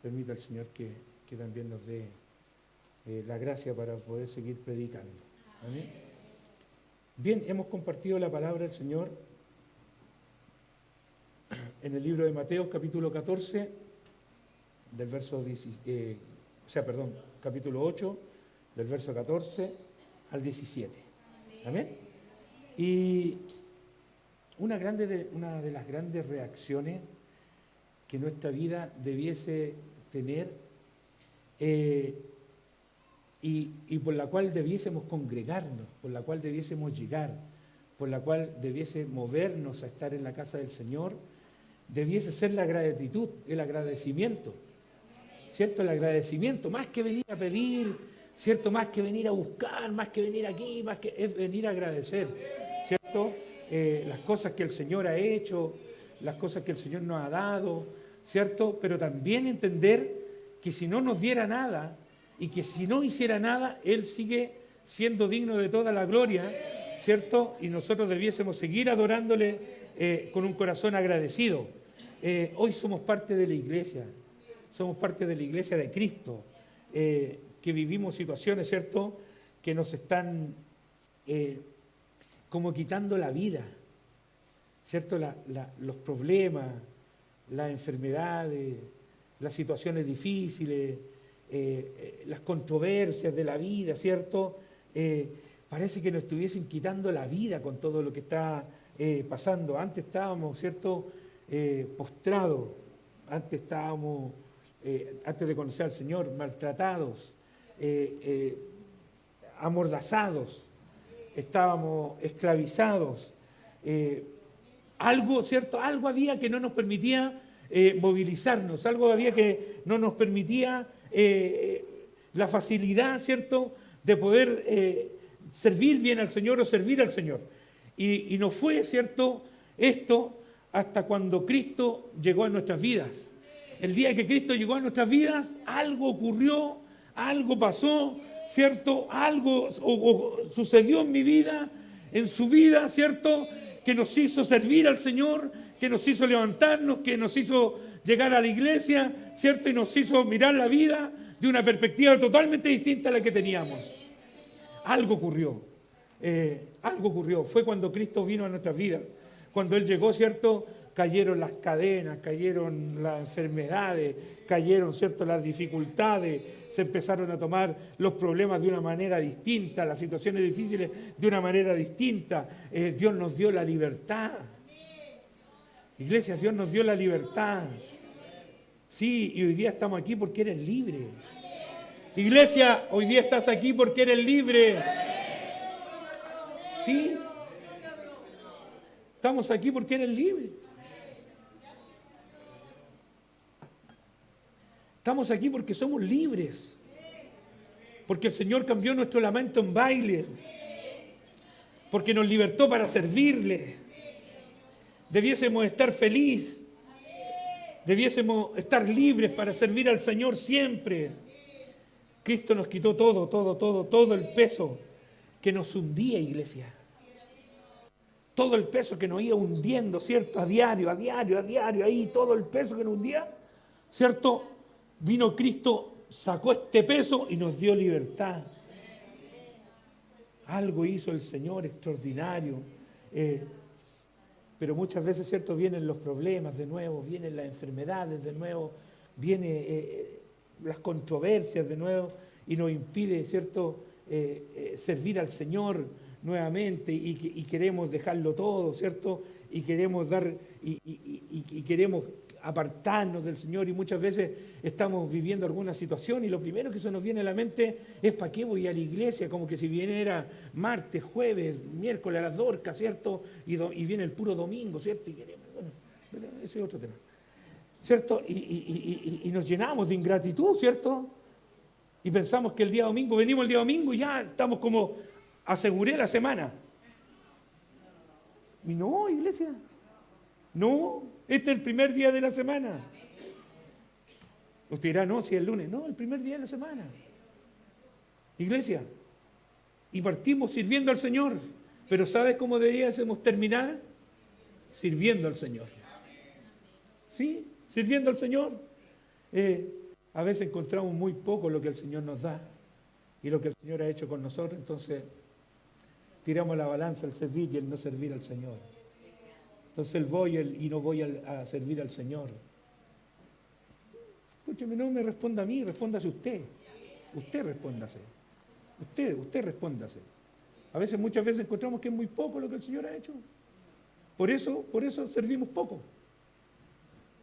permita al Señor que también nos dé la gracia para poder seguir predicando. Amén. Bien, hemos compartido la palabra del Señor en el libro de Mateo, capítulo 14, del verso capítulo 8, del verso 14 al 17. Amén. Y una de las grandes reacciones que nuestra vida debiese tener y por la cual debiésemos congregarnos, por la cual debiésemos llegar, por la cual debiese movernos a estar en la casa del Señor, debiese ser la gratitud, el agradecimiento, ¿cierto? El agradecimiento, más que venir a pedir, ¿cierto? Más que venir a buscar, más que venir aquí, más que es venir a agradecer, ¿cierto? Las cosas que el Señor ha hecho, las cosas que el Señor nos ha dado, ¿cierto? Pero también entender que si no nos diera nada y que si no hiciera nada, Él sigue siendo digno de toda la gloria, ¿cierto? Y nosotros debiésemos seguir adorándole con un corazón agradecido. Hoy somos parte de la iglesia de Cristo, que vivimos situaciones, ¿cierto?, que nos están como quitando la vida, ¿cierto? Los problemas, las enfermedades, las situaciones difíciles, las controversias de la vida, ¿cierto? Parece que nos estuviesen quitando la vida con todo lo que está pasando. Antes estábamos, ¿cierto?, postrados, antes estábamos, antes de conocer al Señor, maltratados, amordazados, estábamos esclavizados. Algo, ¿cierto? Algo había que no nos permitía movilizarnos, algo había que no nos permitía la facilidad, ¿cierto?, de poder servir bien al Señor o servir al Señor. Y no fue, ¿cierto?, esto hasta cuando Cristo llegó a nuestras vidas. El día que Cristo llegó a nuestras vidas, algo ocurrió, algo pasó, ¿cierto? Algo sucedió en mi vida, en su vida, ¿cierto?, que nos hizo servir al Señor, que nos hizo levantarnos, que nos hizo llegar a la iglesia, ¿cierto? Y nos hizo mirar la vida de una perspectiva totalmente distinta a la que teníamos. Algo ocurrió. Fue cuando Cristo vino a nuestras vidas. Cuando Él llegó, ¿cierto?, cayeron las cadenas, cayeron las enfermedades, cayeron, ¿cierto?, las dificultades, se empezaron a tomar los problemas de una manera distinta, las situaciones difíciles de una manera distinta. Dios nos dio la libertad. Iglesia, Dios nos dio la libertad. Sí, y hoy día estamos aquí porque eres libre. Iglesia, hoy día estás aquí porque eres libre. Sí. Estamos aquí porque eres libre. Estamos aquí porque somos libres. Porque el Señor cambió nuestro lamento en baile. Porque nos libertó para servirle. Debiésemos estar felices. Debiésemos estar libres para servir al Señor siempre. Cristo nos quitó todo el peso que nos hundía, iglesia. Todo el peso que nos iba hundiendo, ¿cierto? A diario, ahí, todo el peso que nos hundía, ¿cierto? Vino Cristo, sacó este peso y nos dio libertad. Algo hizo el Señor extraordinario. Pero muchas veces, ¿cierto?, vienen los problemas de nuevo, vienen las enfermedades de nuevo, vienen las controversias de nuevo y nos impide, ¿cierto?, servir al Señor nuevamente y queremos dejarlo todo, ¿cierto? Y queremos dar y queremos apartarnos del Señor y muchas veces estamos viviendo alguna situación y lo primero que se nos viene a la mente es ¿para qué voy a la iglesia? Como que si viniera martes, jueves, miércoles a las Dorcas, ¿cierto? Y viene el puro domingo, ¿cierto? Y queremos, bueno, pero ese es otro tema, ¿cierto? Y nos llenamos de ingratitud, ¿cierto? Y pensamos que el día domingo, venimos el día domingo y ya estamos como, aseguré la semana. Y no, iglesia, no, este es el primer día de la semana. Usted dirá, no, si es el lunes. No, el primer día de la semana. Iglesia, y partimos sirviendo al Señor. Pero ¿sabes cómo deberíamos terminar? Sirviendo al Señor. ¿Sí? Sirviendo al Señor. a veces encontramos muy poco lo que el Señor nos da y lo que el Señor ha hecho con nosotros, entonces tiramos la balanza al servir y el no servir al Señor. Entonces el voy y no voy a servir al Señor. Escúcheme, no me responda a mí, respóndase usted. Usted respóndase. Usted respóndase. A veces, muchas veces encontramos que es muy poco lo que el Señor ha hecho. Por eso servimos poco.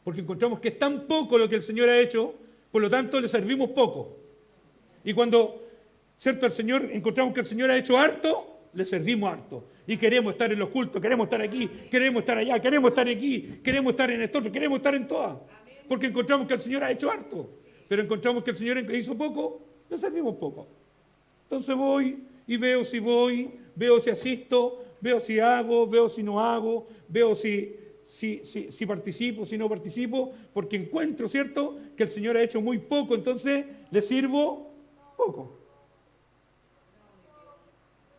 Porque encontramos que es tan poco lo que el Señor ha hecho, por lo tanto le servimos poco. Y cuando, ¿cierto?, encontramos que el Señor ha hecho harto, le servimos harto. Y queremos estar en los cultos, queremos estar aquí, queremos estar allá, queremos estar aquí, queremos estar en esto otro, queremos estar en todas. Porque encontramos que el Señor ha hecho harto. Pero encontramos que el Señor hizo poco, le servimos poco. Entonces voy y veo si asisto, veo si hago, veo si no hago, veo si participo, si no participo, porque encuentro, ¿cierto?, que el Señor ha hecho muy poco, entonces le sirvo poco.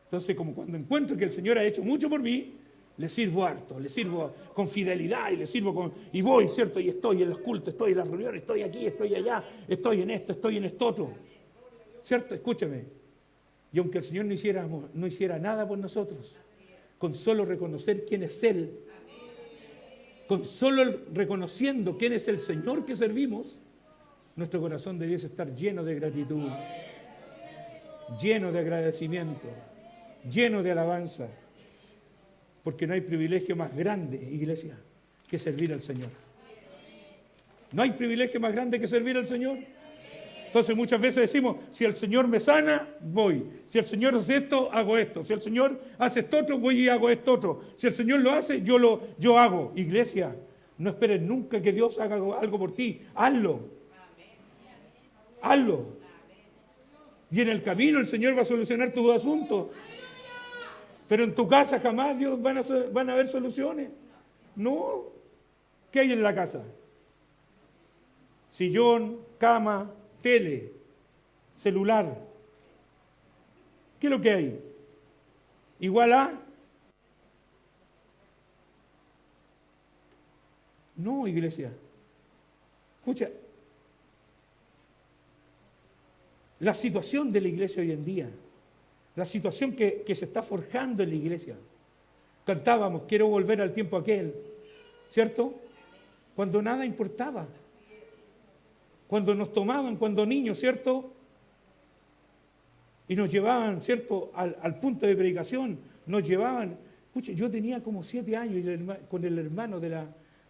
Entonces, como cuando encuentro que el Señor ha hecho mucho por mí, le sirvo harto, le sirvo con fidelidad y voy, ¿cierto? Y estoy en los cultos, estoy en las reuniones, estoy aquí, estoy allá, estoy en esto otro. ¿Cierto? Escúchame. Y aunque el Señor no hiciera nada por nosotros, con solo reconocer quién es Él, con solo reconociendo quién es el Señor que servimos, nuestro corazón debiese estar lleno de gratitud, lleno de agradecimiento, lleno de alabanza, porque no hay privilegio más grande, iglesia, que servir al Señor. No hay privilegio más grande que servir al Señor. Entonces muchas veces decimos, si el Señor me sana, voy. Si el Señor hace esto, hago esto. Si el Señor hace esto otro, voy y hago esto otro. Si el Señor lo hace, yo hago. Iglesia, no esperes nunca que Dios haga algo por ti. Hazlo. Hazlo. Y en el camino el Señor va a solucionar tus asuntos. Pero en tu casa jamás Dios van a haber soluciones. No. ¿Qué hay en la casa? Sillón, cama, tele, celular. ¿Qué es lo que hay? ¿Igual a? No, iglesia. Escucha. La situación de la iglesia hoy en día, la situación que se está forjando en la iglesia. Cantábamos, quiero volver al tiempo aquel, ¿cierto? Cuando nada importaba. Cuando nos tomaban, cuando niños, ¿cierto? Y nos llevaban, ¿cierto?, al punto de predicación, nos llevaban. Escuche, yo tenía como 7 años con el hermano de la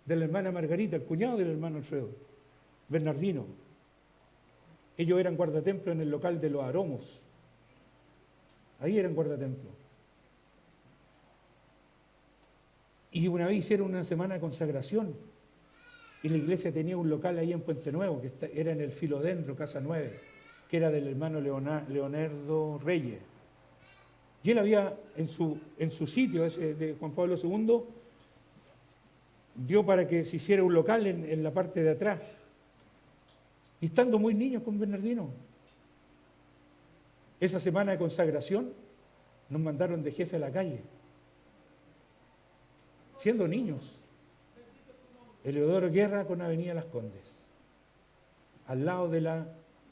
hermana Margarita, el cuñado del hermano Alfredo, Bernardino. Ellos eran guardatemplo en el local de los Aromos. Ahí eran guardatemplo. Y una vez hicieron una semana de consagración. Y la iglesia tenía un local ahí en Puente Nuevo, que era en el Filodendro, Casa 9, que era del hermano Leonardo Reyes. Y él había, en su sitio, ese de Juan Pablo II, dio para que se hiciera un local en la parte de atrás. Y estando muy niños con Bernardino, esa semana de consagración nos mandaron de jefe a la calle, siendo niños. Eleodoro Guerra con Avenida Las Condes, al lado de la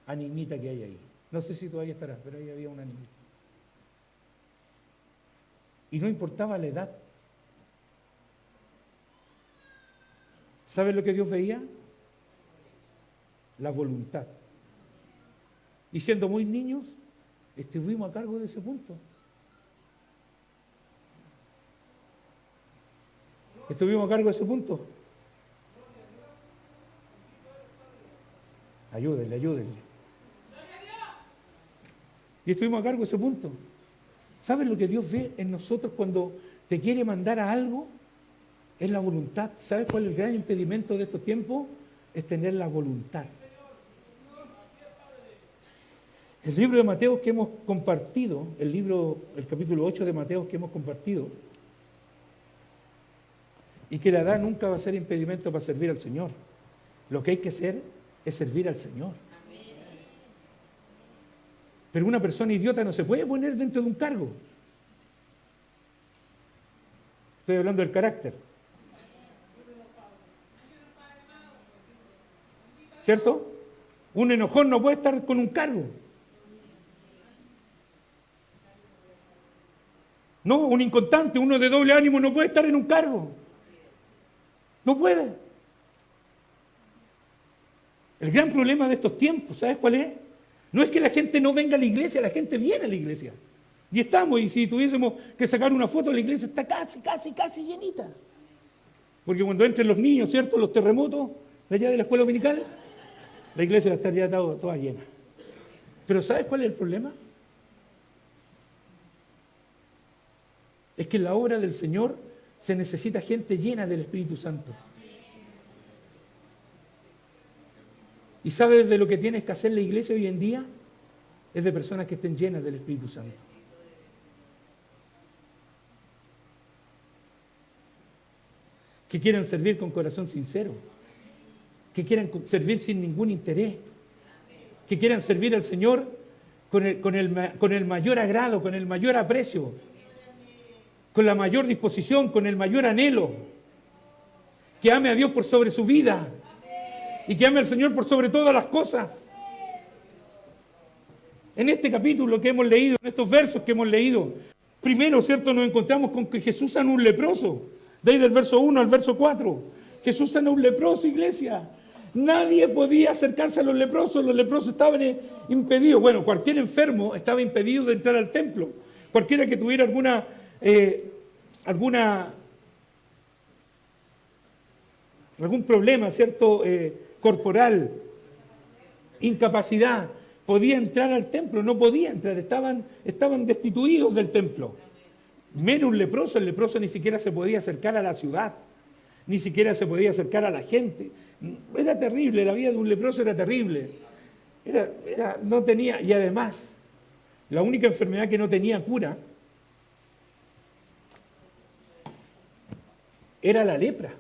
animita que hay ahí. No sé si todavía estará, pero ahí había una animita. Y no importaba la edad. ¿Sabes lo que Dios veía? La voluntad. Y siendo muy niños, estuvimos a cargo de ese punto. Estuvimos a cargo de ese punto. Ayúdenle. Y estuvimos a cargo de ese punto. ¿Sabes lo que Dios ve en nosotros cuando te quiere mandar a algo? Es la voluntad. ¿Sabes cuál es el gran impedimento de estos tiempos? Es tener la voluntad. El libro de Mateo que hemos compartido, el capítulo 8 de Mateo que hemos compartido, y que la edad nunca va a ser impedimento para servir al Señor. Lo que hay que hacer es servir al Señor. Pero una persona idiota no se puede poner dentro de un cargo. Estoy hablando del carácter. ¿Cierto? Un enojón no puede estar con un cargo. No, un inconstante, uno de doble ánimo no puede estar en un cargo. No puede. El gran problema de estos tiempos, ¿sabes cuál es? No es que la gente no venga a la iglesia, la gente viene a la iglesia. Y estamos, y si tuviésemos que sacar una foto, la iglesia está casi llenita. Porque cuando entren los niños, ¿cierto? Los terremotos de allá de la escuela dominical, la iglesia va a estar ya toda llena. Pero ¿sabes cuál es el problema? Es que en la obra del Señor se necesita gente llena del Espíritu Santo. ¿Y sabes de lo que tienes que hacer la iglesia hoy en día? Es de personas que estén llenas del Espíritu Santo. Que quieran servir con corazón sincero. Que quieran servir sin ningún interés. Que quieran servir al Señor con el mayor agrado, con el mayor aprecio, con la mayor disposición, con el mayor anhelo. Que ame a Dios por sobre su vida. Y que ame al Señor por sobre todas las cosas. En este capítulo que hemos leído, en estos versos que hemos leído, primero, ¿cierto?, nos encontramos con que Jesús sana a un leproso. De ahí del verso 1 al verso 4. Jesús sana a un leproso, iglesia. Nadie podía acercarse a los leprosos estaban impedidos. Bueno, cualquier enfermo estaba impedido de entrar al templo. Cualquiera que tuviera algún problema, ¿cierto?, corporal, incapacidad, podía entrar al templo, no podía entrar, estaban destituidos del templo. Menos un leproso, el leproso ni siquiera se podía acercar a la ciudad, ni siquiera se podía acercar a la gente. Era terrible, la vida de un leproso era terrible. No tenía, y además, la única enfermedad que no tenía cura era la lepra.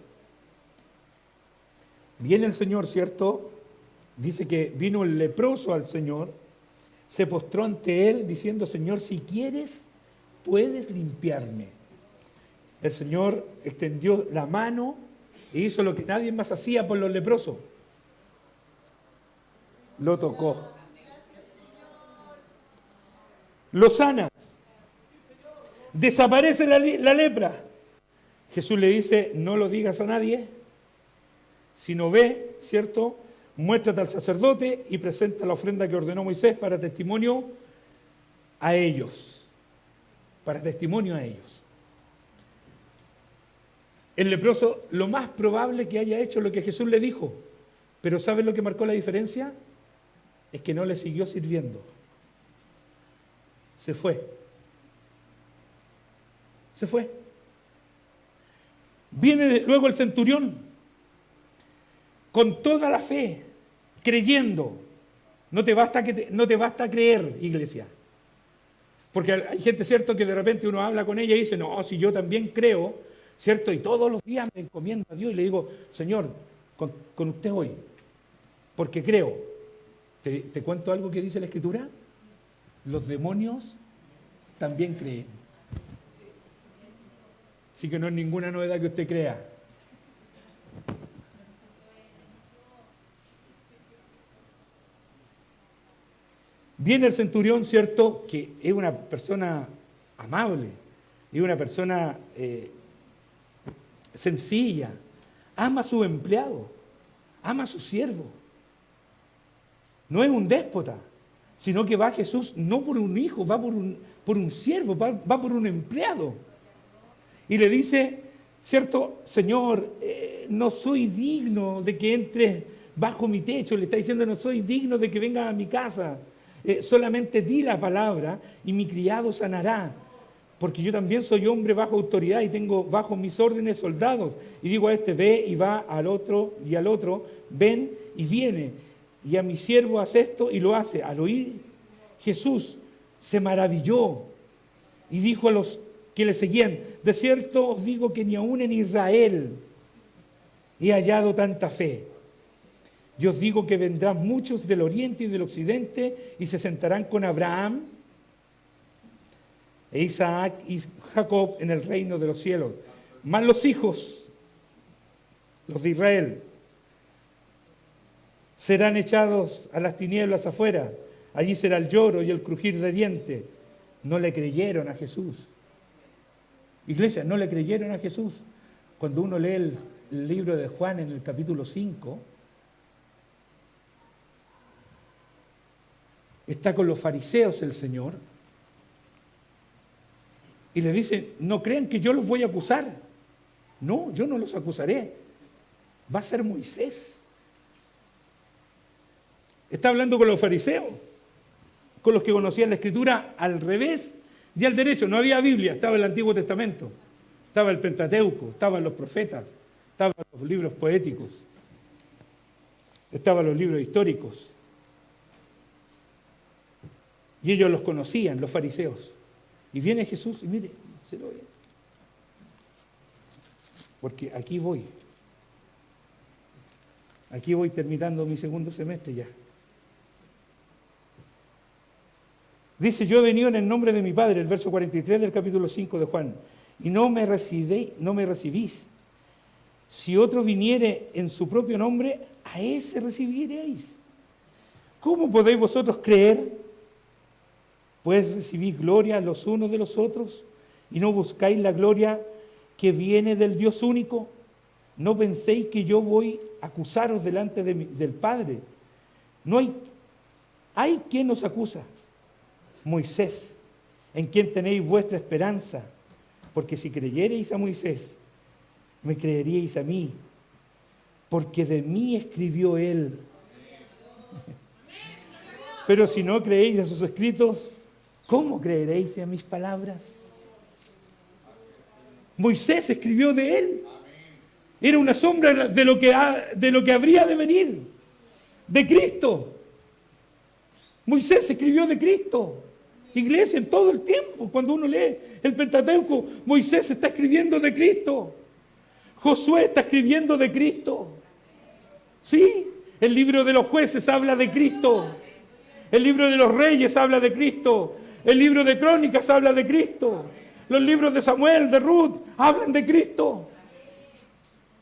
Viene el Señor, ¿cierto? Dice que vino el leproso al Señor, se postró ante Él diciendo: Señor, si quieres, puedes limpiarme. El Señor extendió la mano e hizo lo que nadie más hacía por los leprosos. Lo tocó. Lo sana. Desaparece la lepra. Jesús le dice: no lo digas a nadie, sino ve, ¿cierto?, muéstrate al sacerdote y presenta la ofrenda que ordenó Moisés para testimonio a ellos. Para testimonio a ellos. El leproso, lo más probable que haya hecho lo que Jesús le dijo. Pero ¿sabes lo que marcó la diferencia? Es que no le siguió sirviendo. Se fue. Se fue. Viene luego el centurión, con toda la fe, creyendo. No te basta creer, iglesia. Porque hay gente, ¿cierto?, que de repente uno habla con ella y dice: no, si yo también creo, ¿cierto? Y todos los días me encomiendo a Dios y le digo: Señor, con usted hoy, porque creo. ¿Te cuento algo que dice la Escritura? Los demonios también creen. Así que no es ninguna novedad que usted crea. Viene el centurión, ¿cierto?, que es una persona amable, es una persona sencilla, ama a su empleado, ama a su siervo. No es un déspota, sino que va Jesús no por un hijo, va por un siervo, va por un empleado. Y le dice, ¿cierto? Señor, no soy digno de que entres bajo mi techo. Le está diciendo: no soy digno de que vengas a mi casa. Solamente di la palabra y mi criado sanará. Porque yo también soy hombre bajo autoridad y tengo bajo mis órdenes soldados. Y digo a este: ve, y va al otro, y al otro: ven, y viene. Y a mi siervo hace esto, y lo hace. Al oír, Jesús se maravilló y dijo a los que le seguían: de cierto os digo que ni aún en Israel he hallado tanta fe. Yo os digo que vendrán muchos del oriente y del occidente y se sentarán con Abraham e Isaac y Jacob en el reino de los cielos. Mas los hijos, los de Israel, serán echados a las tinieblas afuera. Allí será el lloro y el crujir de dientes. No le creyeron a Jesús. Iglesia, no le creyeron a Jesús. Cuando uno lee el libro de Juan en el capítulo 5, está con los fariseos el Señor y le dice, no crean que yo los voy a acusar. No, yo no los acusaré. Va a ser Moisés. Está hablando con los fariseos, con los que conocían la Escritura al revés y al derecho. No había Biblia, estaba el Antiguo Testamento, estaba el Pentateuco, estaban los profetas, estaban los libros poéticos, estaban los libros históricos. Y ellos los conocían, los fariseos. Y viene Jesús y mire, se lo ve. Porque aquí voy. Aquí voy terminando mi segundo semestre ya. Dice, yo he venido en el nombre de mi Padre, el verso 43 del capítulo 5 de Juan, y no me recibís. Si otro viniere en su propio nombre, a ese recibiréis. ¿Cómo podéis vosotros creer? Pues recibís gloria los unos de los otros y no buscáis la gloria que viene del Dios único. No penséis que yo voy a acusaros delante del Padre. No hay quien nos acusa. Moisés, en quien tenéis vuestra esperanza, porque si creyereis a Moisés, me creeríais a mí, porque de mí escribió él. Pero si no creéis a sus escritos, ¿cómo creeréis a mis palabras? Moisés escribió de él. Era una sombra de lo que habría de venir, de Cristo. Moisés escribió de Cristo. Iglesia, en todo el tiempo, cuando uno lee el Pentateuco, Moisés está escribiendo de Cristo. Josué está escribiendo de Cristo. Sí, el libro de los jueces habla de Cristo. El libro de los reyes habla de Cristo. El libro de crónicas habla de Cristo. Los libros de Samuel, de Ruth, hablan de Cristo.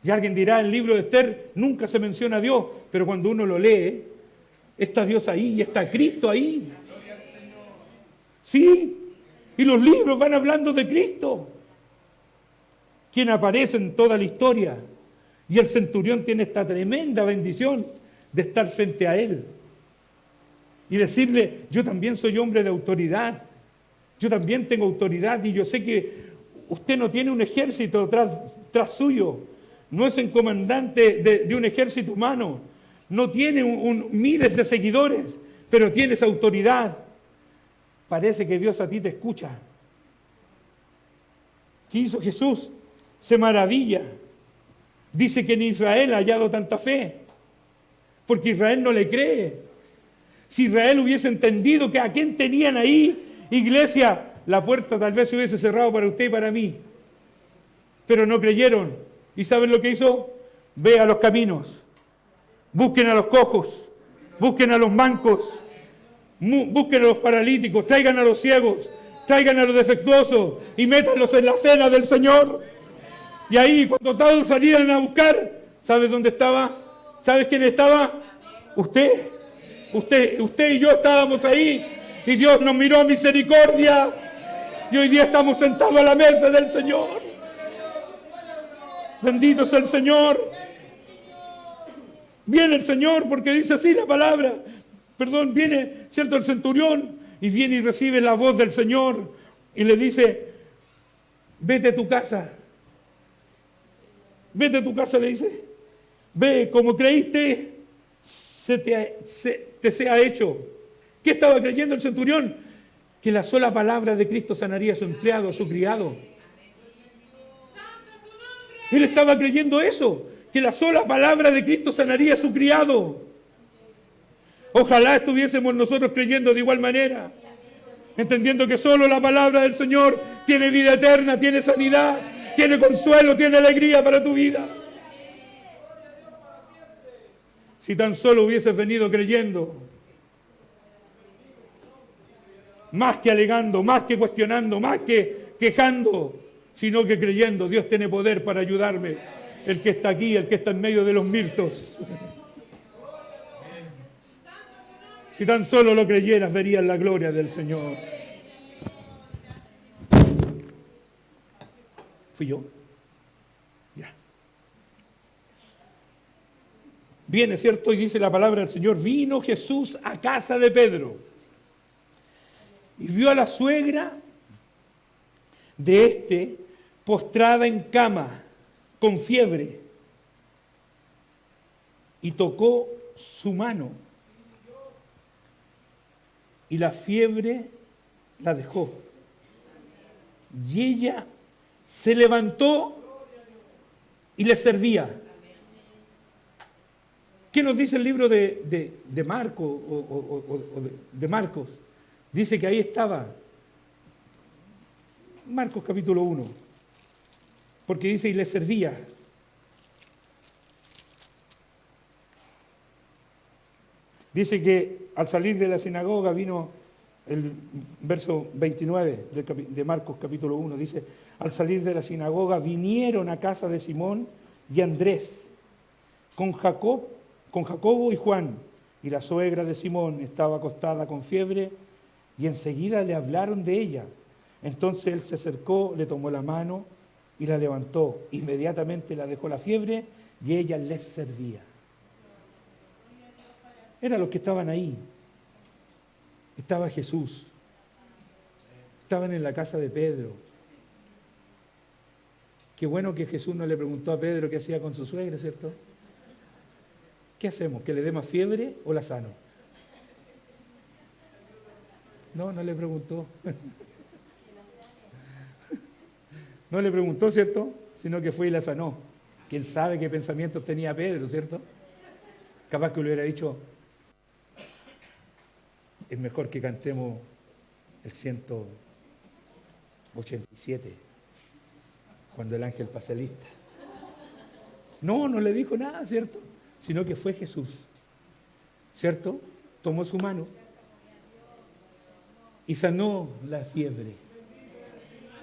Y alguien dirá, el libro de Esther nunca se menciona a Dios, pero cuando uno lo lee, está Dios ahí y está Cristo ahí. Sí, y los libros van hablando de Cristo, quien aparece en toda la historia. Y el centurión tiene esta tremenda bendición de estar frente a él y decirle, yo también soy hombre de autoridad, yo también tengo autoridad y yo sé que usted no tiene un ejército tras suyo, no es un comandante de un ejército humano, no tiene miles de seguidores, pero tiene esa autoridad. Parece que Dios a ti te escucha. ¿Qué hizo Jesús? Se maravilla. Dice que en Israel ha hallado tanta fe, porque Israel no le cree. Si Israel hubiese entendido que a quién tenían ahí, iglesia, la puerta tal vez se hubiese cerrado para usted y para mí. Pero no creyeron. ¿Y saben lo que hizo? Ve a los caminos, busquen a los cojos, busquen a los mancos, busquen a los paralíticos, traigan a los ciegos, traigan a los defectuosos y métanlos en la cena del Señor. Y ahí, cuando todos salieran a buscar, ¿sabes dónde estaba? ¿Sabes quién estaba? Usted y yo estábamos ahí y Dios nos miró a misericordia y hoy día estamos sentados a la mesa del Señor. Bendito sea el Señor. Viene el Señor porque dice así la palabra. Viene, ¿cierto? El centurión y viene y recibe la voz del Señor y le dice, vete a tu casa. Vete a tu casa, le dice. Ve, como creíste, te sea hecho. ¿Qué estaba creyendo el centurión? Que la sola palabra de Cristo sanaría a su empleado, a su criado. Él estaba creyendo eso, que la sola palabra de Cristo sanaría a su criado. Ojalá estuviésemos nosotros creyendo de igual manera, entendiendo que solo la palabra del Señor tiene vida eterna, tiene sanidad, tiene consuelo, tiene alegría para tu vida. Si tan solo hubieses venido creyendo, más que alegando, más que cuestionando, más que quejando, sino que creyendo, Dios tiene poder para ayudarme. El que está aquí, el que está en medio de los mirtos. Si tan solo lo creyeras, verías la gloria del Señor. ¿Fui yo? Ya. Viene, ¿cierto? Y dice la palabra del Señor, vino Jesús a casa de Pedro y vio a la suegra de éste postrada en cama, con fiebre, y tocó su mano, y la fiebre la dejó. Y ella se levantó y le servía. ¿Qué nos dice el libro de Marcos de Marcos? Dice que ahí estaba Marcos capítulo 1, porque dice y le servía. Dice que al salir de la sinagoga vino, el verso 29 de Marcos capítulo 1, dice, al salir de la sinagoga vinieron a casa de Simón y Andrés, con Jacobo y Juan, y la suegra de Simón estaba acostada con fiebre, y enseguida le hablaron de ella. Entonces él se acercó, le tomó la mano y la levantó. Inmediatamente la dejó la fiebre y ella les servía. Eran los que estaban ahí. Estaba Jesús. Estaban en la casa de Pedro. Qué bueno que Jesús no le preguntó a Pedro qué hacía con su suegra, ¿cierto? ¿Qué hacemos? ¿Que le dé más fiebre o la sano? No le preguntó. No le preguntó, ¿cierto? Sino que fue y la sanó. ¿Quién sabe qué pensamientos tenía Pedro, ¿cierto? Capaz que le hubiera dicho, es mejor que cantemos el 187, cuando el ángel pasa lista. No le dijo nada, ¿cierto? Sino que fue Jesús, ¿cierto? Tomó su mano y sanó la fiebre.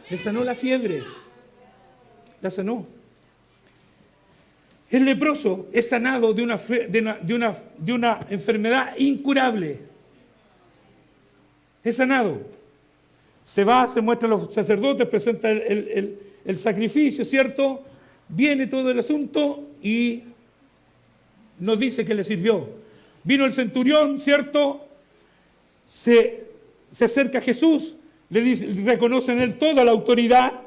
Le sanó la fiebre. La sanó. El leproso es sanado de una enfermedad incurable. Es sanado. Se va, se muestra a los sacerdotes, presenta el sacrificio, ¿cierto? Viene todo el asunto y nos dice que le sirvió. Vino el centurión, ¿cierto? Se acerca a Jesús, le dice, reconoce en él toda la autoridad,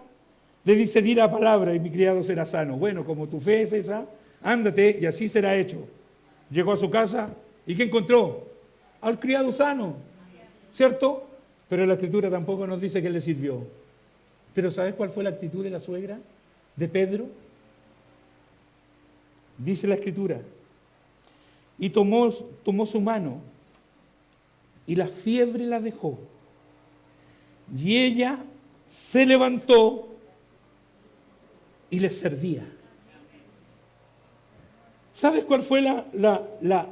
le dice, di la palabra y mi criado será sano. Bueno, como tu fe es esa, ándate y así será hecho. Llegó a su casa y ¿qué encontró? Al criado sano, ¿cierto? Pero la Escritura tampoco nos dice que le sirvió. Pero ¿sabes cuál fue la actitud de la suegra? De Pedro. Dice la Escritura. Y tomó su mano y la fiebre la dejó. Y ella se levantó y les servía. ¿Sabes cuál fue la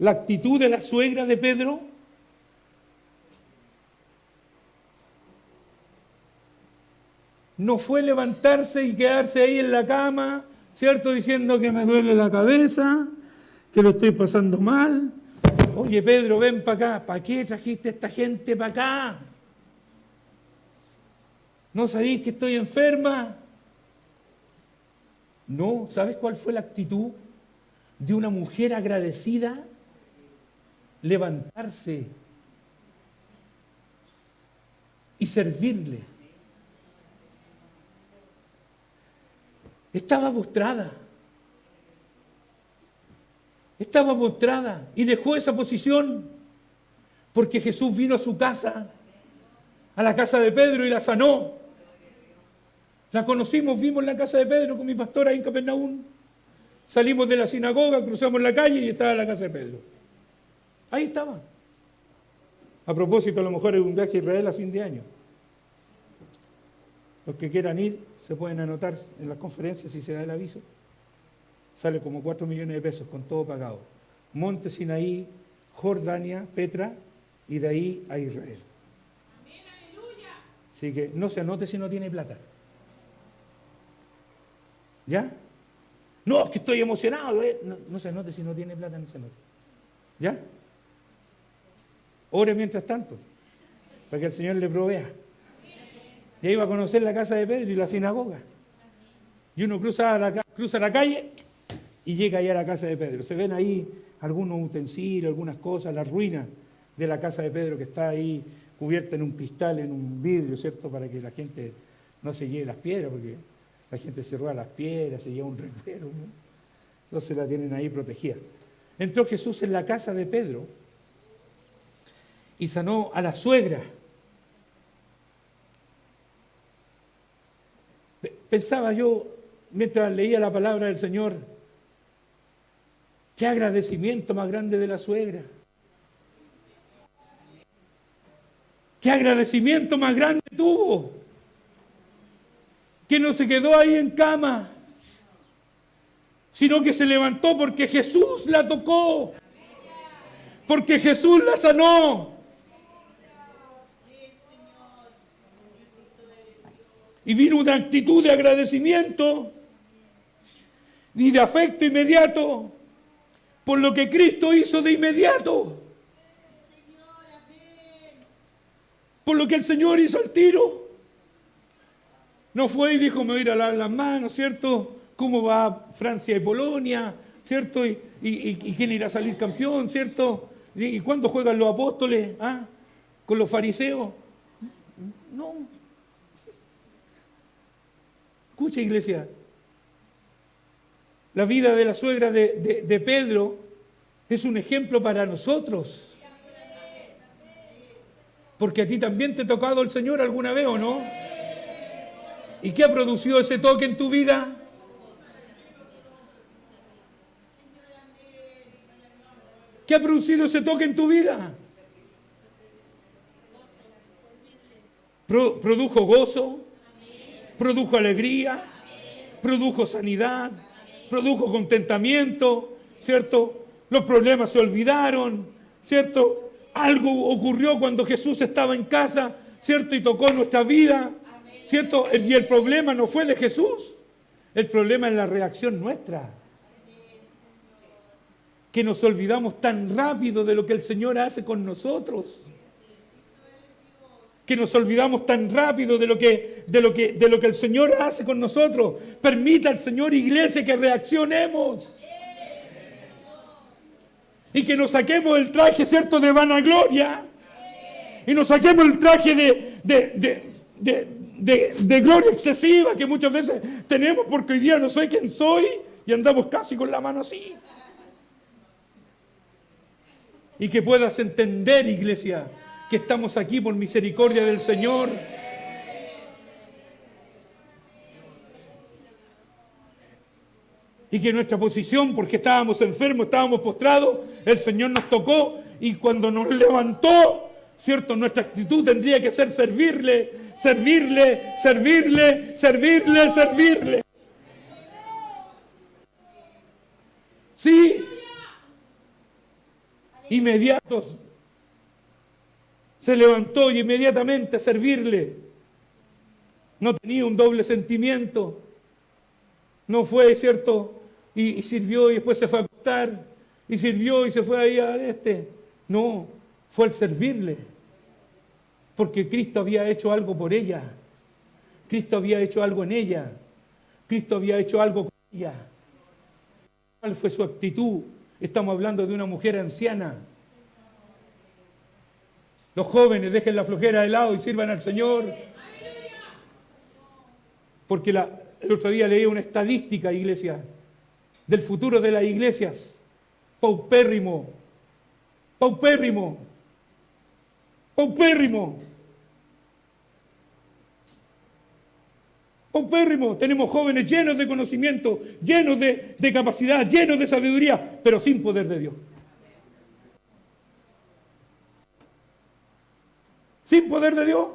actitud de la suegra de Pedro? No fue levantarse y quedarse ahí en la cama, ¿cierto? Diciendo que me duele la cabeza, que lo estoy pasando mal. Oye, Pedro, ven para acá. ¿Para qué trajiste a esta gente para acá? ¿No sabéis que estoy enferma? No, ¿sabes cuál fue la actitud de una mujer agradecida? Levantarse y servirle. Estaba postrada y dejó esa posición porque Jesús vino a su casa, a la casa de Pedro y la sanó. La conocimos, vimos la casa de Pedro con mi pastora ahí en Capernaum. Salimos de la sinagoga, cruzamos la calle y estaba la casa de Pedro. Ahí estaba. A propósito, a lo mejor es un viaje a Israel a fin de año. Los que quieran ir se pueden anotar en las conferencias si se da el aviso. Sale como 4 millones de pesos con todo pagado. Monte Sinaí, Jordania, Petra y de ahí a Israel. Amén, aleluya. Así que no se anote si no tiene plata. ¿Ya? No, es que estoy emocionado. No se anote si no tiene plata, no se anote. ¿Ya? Ore mientras tanto, para que el Señor le provea. Y ahí va a conocer la casa de Pedro y la sinagoga. Y uno cruza la calle y llega ahí a la casa de Pedro. Se ven ahí algunos utensilios, algunas cosas, las ruinas de la casa de Pedro que está ahí cubierta en un cristal, en un vidrio, ¿cierto? Para que la gente no se lleve las piedras, porque la gente se roba las piedras, se lleva un recuerdo, ¿no? Entonces la tienen ahí protegida. Entró Jesús en la casa de Pedro y sanó a la suegra. Pensaba yo, mientras leía la palabra del Señor, qué agradecimiento más grande de la suegra. Qué agradecimiento más grande tuvo. Que no se quedó ahí en cama, sino que se levantó porque Jesús la tocó, porque Jesús la sanó. Y vino una actitud de agradecimiento y de afecto inmediato por lo que Cristo hizo de inmediato, por lo que el Señor hizo al tiro. No fue y dijo, me voy a ir a lavar las manos, ¿cierto? ¿Cómo va Francia y Polonia? ¿Cierto? ¿Y quién irá a salir campeón? ¿Cierto? ¿Y cuándo juegan los apóstoles? ¿Ah? ¿Con los fariseos? No. Escucha, iglesia. La vida de la suegra de Pedro es un ejemplo para nosotros. Porque a ti también te ha tocado el Señor alguna vez, ¿o no? ¿Y qué ha producido ese toque en tu vida? ¿Qué ha producido ese toque en tu vida? Produjo gozo, produjo alegría, produjo sanidad, produjo contentamiento, ¿cierto? Los problemas se olvidaron, ¿cierto? Algo ocurrió cuando Jesús estaba en casa, ¿cierto? Y tocó nuestra vida, ¿cierto? Y el problema no fue de Jesús, el problema es la reacción nuestra. Que nos olvidamos tan rápido de lo que el Señor hace con nosotros. Que nos olvidamos tan rápido de lo que el Señor hace con nosotros. Permita al Señor, iglesia, que reaccionemos. Y que nos saquemos el traje, ¿cierto?, de vanagloria. Y nos saquemos el traje de gloria excesiva que muchas veces tenemos porque hoy día no soy quien soy y andamos casi con la mano así. Y que puedas entender, iglesia, que estamos aquí por misericordia del Señor. Y que nuestra posición, porque estábamos enfermos, estábamos postrados, el Señor nos tocó y cuando nos levantó, ¿cierto? Nuestra actitud tendría que ser servirle, servirle, servirle, servirle, servirle. Sí. Inmediatos. Se levantó y inmediatamente a servirle. No tenía un doble sentimiento. No fue, ¿cierto? Y sirvió y después se fue a acostar. Y sirvió y se fue ahí a este. No, fue el servirle. Porque Cristo había hecho algo por ella. Cristo había hecho algo en ella. Cristo había hecho algo con ella. ¿Cuál fue su actitud? Estamos hablando de una mujer anciana. Los jóvenes dejen la flojera de lado y sirvan al Señor. Porque el otro día leí una estadística, iglesia, del futuro de las iglesias. Paupérrimo. Paupérrimo. Paupérrimo. Paupérrimo. Tenemos jóvenes llenos de conocimiento, llenos de capacidad, llenos de sabiduría, pero sin poder de Dios. Sin poder de Dios.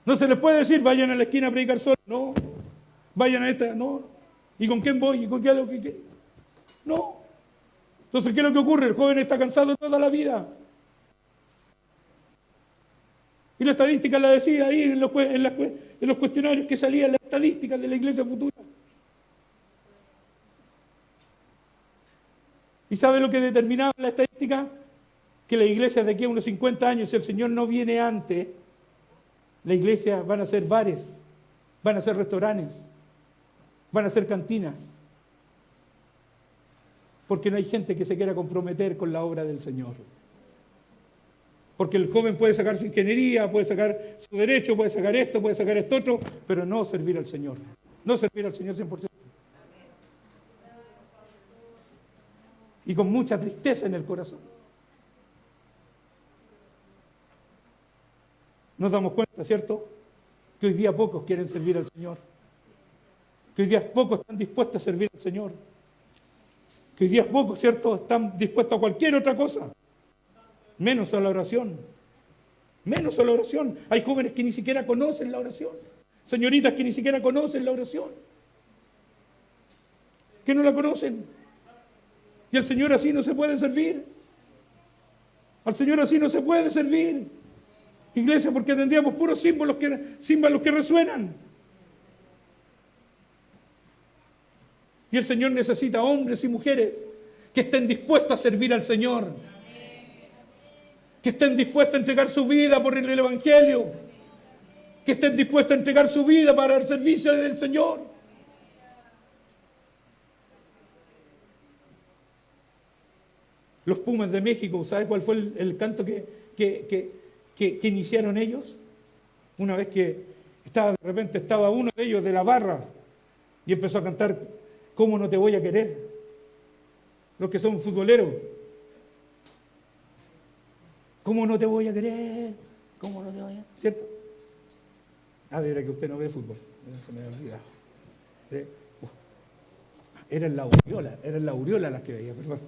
No se les puede decir, vayan a la esquina a predicar solo. No. Vayan a esta, no. ¿Y con quién voy? ¿Y con qué hago? ¿Qué? No. Entonces, ¿qué es lo que ocurre? El joven está cansado toda la vida. Y la estadística la decía ahí en los cuestionarios que salían las estadísticas de la iglesia futura. ¿Y sabe lo que determinaba la estadística? que la iglesia de aquí a unos 50 años, si el Señor no viene antes, la iglesia van a ser bares, van a ser restaurantes, van a ser cantinas. Porque no hay gente que se quiera comprometer con la obra del Señor. Porque el joven puede sacar su ingeniería, puede sacar su derecho, puede sacar esto otro, pero no servir al Señor. No servir al Señor 100%. Y con mucha tristeza en el corazón. Nos damos cuenta, ¿cierto?, que hoy día pocos quieren servir al Señor. Que hoy día pocos están dispuestos a servir al Señor. Que hoy día pocos, ¿cierto?, están dispuestos a cualquier otra cosa. Menos a la oración. Menos a la oración. Hay jóvenes que ni siquiera conocen la oración. Señoritas que ni siquiera conocen la oración. Que no la conocen. Y al Señor así no se puede servir. Al Señor así no se puede servir. Iglesia, porque tendríamos puros símbolos que resuenan. Y el Señor necesita hombres y mujeres que estén dispuestos a servir al Señor. Que estén dispuestos a entregar su vida por el Evangelio. Que estén dispuestos a entregar su vida para el servicio del Señor. Los Pumas de México, ¿sabe cuál fue el canto que iniciaron ellos? Una vez que de repente estaba uno de ellos de la barra y empezó a cantar ¿Cómo no te voy a querer? Los que son futboleros. ¿Cómo no te voy a querer? ¿Cómo no te voy a...? ¿Cierto? De verdad que usted no ve fútbol. Se me había olvidado. Eran la Uriola las que veía, perdón.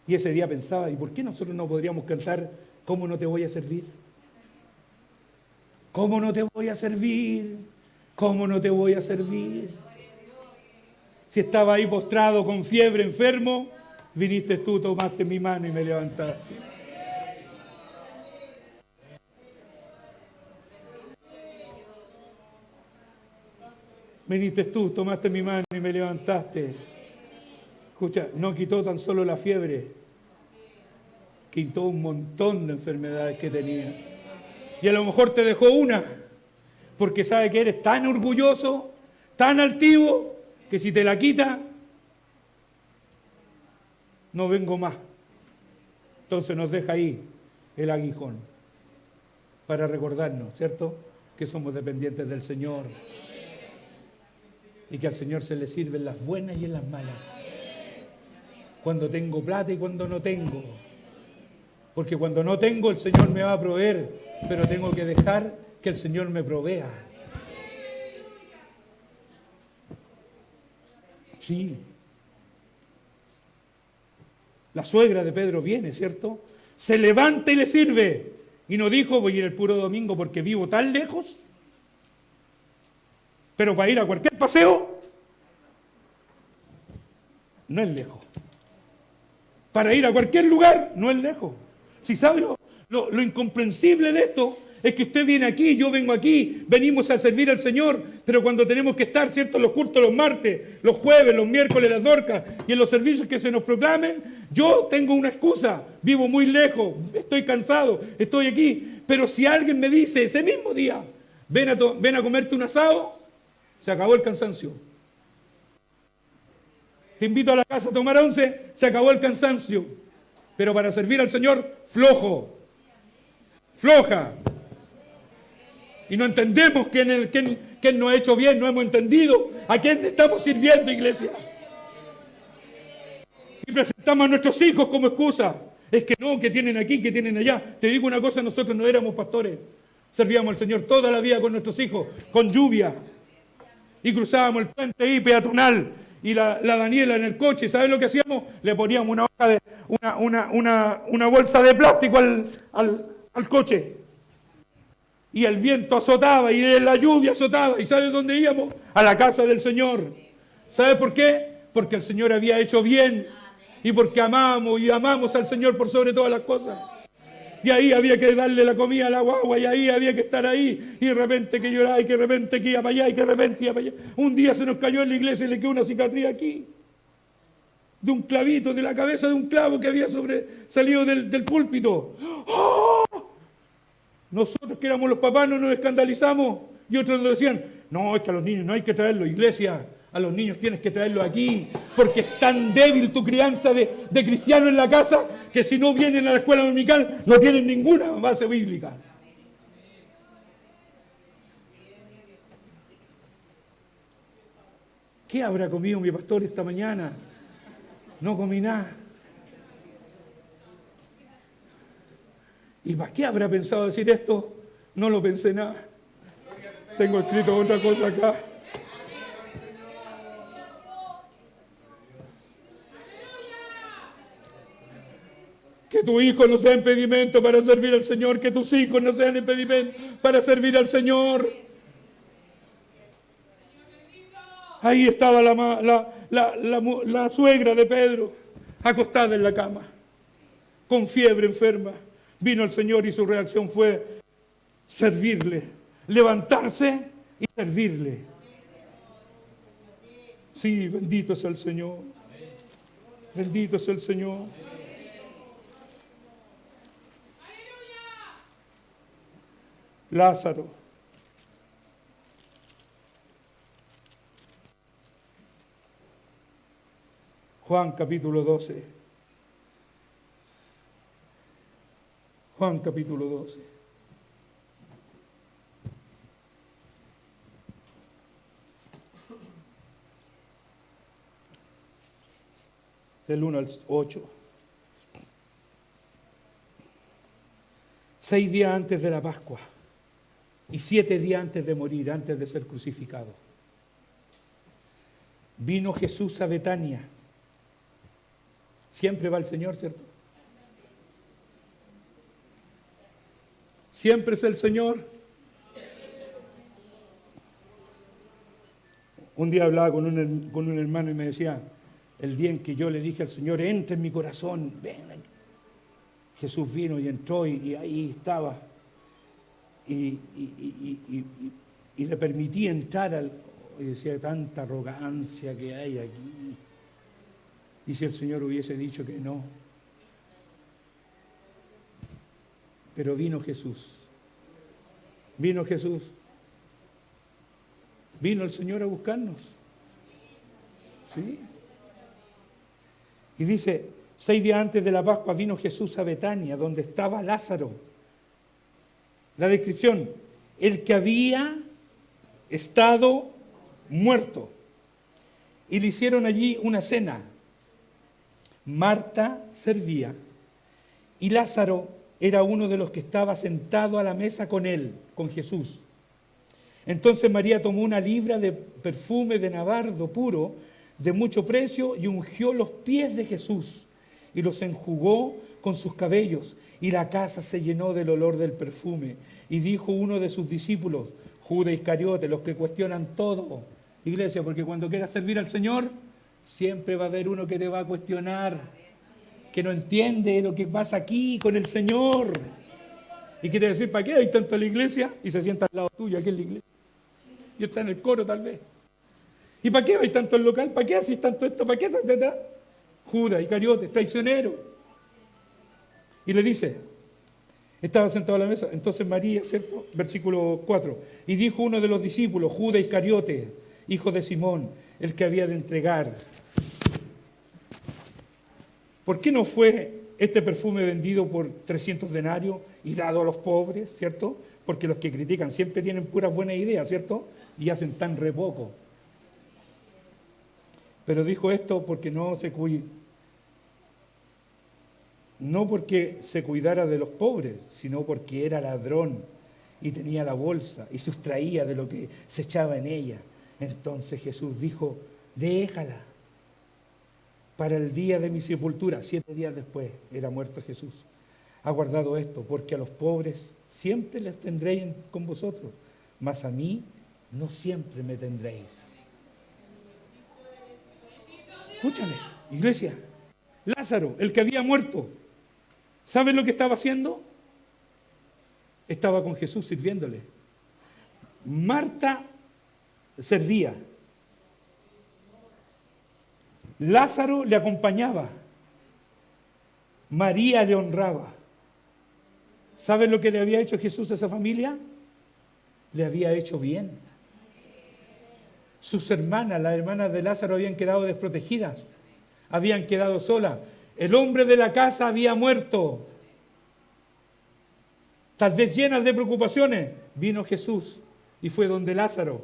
Y ese día pensaba, ¿y por qué nosotros no podríamos cantar ¿Cómo no te voy a servir? ¿Cómo no te voy a servir? ¿Cómo no te voy a servir? Si estaba ahí postrado con fiebre, enfermo, viniste tú, tomaste mi mano y me levantaste. Viniste tú, tomaste mi mano y me levantaste. Escucha, no quitó tan solo la fiebre, quitó un montón de enfermedades que tenía. Y a lo mejor te dejó una, porque sabe que eres tan orgulloso, tan altivo, que si te la quita, no vengo más. Entonces nos deja ahí el aguijón, para recordarnos, ¿cierto?, que somos dependientes del Señor y que al Señor se le sirve en las buenas y en las malas. Cuando tengo plata y cuando no tengo. Porque cuando no tengo, el Señor me va a proveer, pero tengo que dejar que el Señor me provea. Sí. La suegra de Pedro viene, ¿cierto? Se levanta y le sirve. Y no dijo, voy a ir el puro domingo porque vivo tan lejos. Pero para ir a cualquier paseo, no es lejos. Para ir a cualquier lugar, no es lejos. Si sabe lo incomprensible de esto, es que usted viene aquí, yo vengo aquí, venimos a servir al Señor, pero cuando tenemos que estar, ¿cierto?, en los cultos los martes, los jueves, los miércoles, las dorcas, y en los servicios que se nos proclamen, yo tengo una excusa, vivo muy lejos, estoy cansado, estoy aquí, pero si alguien me dice ese mismo día, ven a comerte un asado, se acabó el cansancio. Te invito a la casa a tomar once, se acabó el cansancio. Pero para servir al Señor, floja. Y no entendemos quién nos ha hecho bien, no hemos entendido a quién estamos sirviendo, iglesia. Y presentamos a nuestros hijos como excusa. Es que no, que tienen aquí, que tienen allá. Te digo una cosa, nosotros no éramos pastores. Servíamos al Señor toda la vida con nuestros hijos, con lluvia. Y cruzábamos el puente ahí peatonal. Y la Daniela en el coche, ¿sabes lo que hacíamos? Le poníamos una hoja de una bolsa de plástico al coche. Y el viento azotaba y la lluvia azotaba. ¿Y sabes dónde íbamos? A la casa del Señor. ¿Sabes por qué? Porque el Señor había hecho bien. Y porque amamos al Señor por sobre todas las cosas. Y ahí había que darle la comida a la guagua, y ahí había que estar ahí, y de repente que lloraba, y que de repente que iba para allá, y que de repente iba para allá. Un día se nos cayó en la iglesia y le quedó una cicatriz aquí. de un clavito, de la cabeza de un clavo que había salido del púlpito. ¡Oh! Nosotros que éramos los papás no nos escandalizamos. Y otros nos decían, no, es que a los niños no hay que traerlos, iglesia. A los niños tienes que traerlos aquí, porque es tan débil tu crianza de cristiano en la casa, que si no vienen a la escuela dominical no tienen ninguna base bíblica. ¿Qué habrá comido mi pastor esta mañana? No comí nada. ¿Y para qué habrá pensado decir esto? No lo pensé nada. Tengo escrito otra cosa acá. Que tu hijo no sea impedimento para servir al Señor, que tus hijos no sean impedimento para servir al Señor. Ahí estaba la suegra de Pedro, acostada en la cama, con fiebre, enferma. Vino el Señor y su reacción fue servirle, levantarse y servirle. Sí, bendito es el Señor. Bendito es el Señor. Lázaro. Juan capítulo 12. Juan capítulo 12. Del 1 al 8. 6 días antes de la Pascua y 7 días antes de morir, antes de ser crucificado, vino Jesús a Betania. Siempre va el Señor, ¿cierto? Siempre es el Señor. Un día hablaba con un hermano y me decía, el día en que yo le dije al Señor, entra en mi corazón, ven. Jesús vino y entró y ahí estaba. Y le permití entrar y decía, tanta arrogancia que hay aquí. Y si el Señor hubiese dicho que no. Pero vino Jesús. Vino Jesús. Vino el Señor a buscarnos. ¿Sí? Y dice, 6 días antes de la Pascua vino Jesús a Betania, donde estaba Lázaro. La descripción, el que había estado muerto. Y le hicieron allí una cena. Marta servía y Lázaro era uno de los que estaba sentado a la mesa con él, con Jesús. Entonces María tomó una libra de perfume de nardo puro, de mucho precio, y ungió los pies de Jesús y los enjugó con sus cabellos, y la casa se llenó del olor del perfume. Y dijo uno de sus discípulos, Judas Iscariote, los que cuestionan todo, iglesia, porque cuando quieras servir al Señor, siempre va a haber uno que te va a cuestionar, que no entiende lo que pasa aquí con el Señor. Y que te va a decir, ¿para qué hay tanto en la iglesia? Y se sienta al lado tuyo aquí en la iglesia. Y está en el coro tal vez. ¿Y para qué hay tanto en el local? ¿Para qué haces tanto esto? ¿Para qué? Judas Iscariote, traicionero. Y le dice, estaba sentado a la mesa, entonces María, ¿cierto? Versículo 4. Y dijo uno de los discípulos, Judas Iscariote, hijo de Simón, el que había de entregar. ¿Por qué no fue este perfume vendido por 300 denarios y dado a los pobres, ¿cierto? Porque los que critican siempre tienen puras buenas ideas, ¿cierto? Y hacen tan re poco. Pero dijo esto porque no porque se cuidara de los pobres, sino porque era ladrón y tenía la bolsa y sustraía de lo que se echaba en ella. Entonces Jesús dijo, déjala para el día de mi sepultura. 7 días después era muerto Jesús. Ha guardado esto, porque a los pobres siempre les tendréis con vosotros, mas a mí no siempre me tendréis. Escúchame, iglesia. Lázaro, el que había muerto, ¿sabes lo que estaba haciendo? Estaba con Jesús sirviéndole. Marta servía. Lázaro le acompañaba. María le honraba. ¿Saben lo que le había hecho Jesús a esa familia? Le había hecho bien. Sus hermanas, las hermanas de Lázaro, habían quedado desprotegidas. Habían quedado solas. El hombre de la casa había muerto. Tal vez llenas de preocupaciones. Vino Jesús y fue donde Lázaro.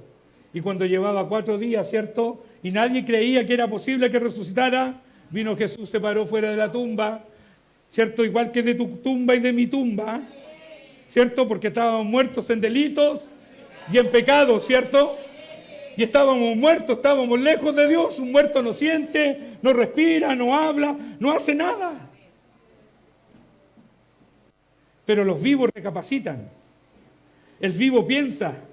Y cuando llevaba 4 días, ¿cierto? Y nadie creía que era posible que resucitara, vino Jesús, se paró fuera de la tumba, ¿cierto? Igual que de tu tumba y de mi tumba, ¿cierto? Porque estábamos muertos en delitos y en pecados, ¿cierto? Y estábamos muertos, estábamos lejos de Dios. Un muerto no siente, no respira, no habla, no hace nada. Pero los vivos recapacitan. El vivo piensa.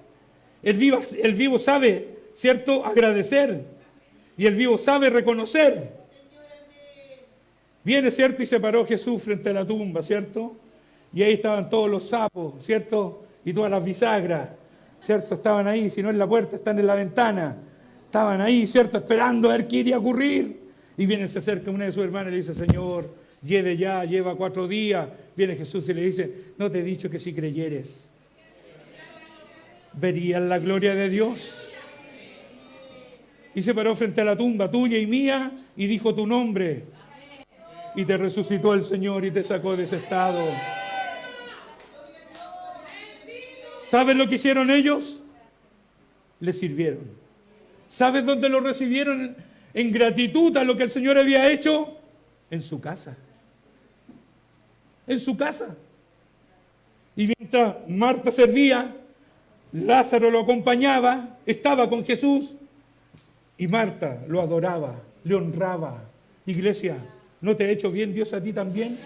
El vivo sabe, ¿cierto?, agradecer. Y el vivo sabe reconocer. Viene, ¿cierto? Y se paró Jesús frente a la tumba, ¿cierto? Y ahí estaban todos los sapos, ¿cierto? Y todas las bisagras, ¿cierto? Estaban ahí, si no en la puerta, están en la ventana. Estaban ahí, ¿cierto? Esperando a ver qué iría a ocurrir. Y viene, se acerca una de sus hermanas y le dice: Señor, lleve ya, lleva 4 días. Viene Jesús y le dice: no te he dicho que si creyeres verían la gloria de Dios. Y se paró frente a la tumba tuya y mía y dijo tu nombre. Y te resucitó el Señor y te sacó de ese estado. ¿Sabes lo que hicieron ellos? Le sirvieron. ¿Sabes dónde lo recibieron? En gratitud a lo que el Señor había hecho. En su casa. En su casa. Y mientras Marta servía, Lázaro lo acompañaba, estaba con Jesús, y Marta lo adoraba, le honraba. Iglesia, ¿no te ha hecho bien Dios a ti también?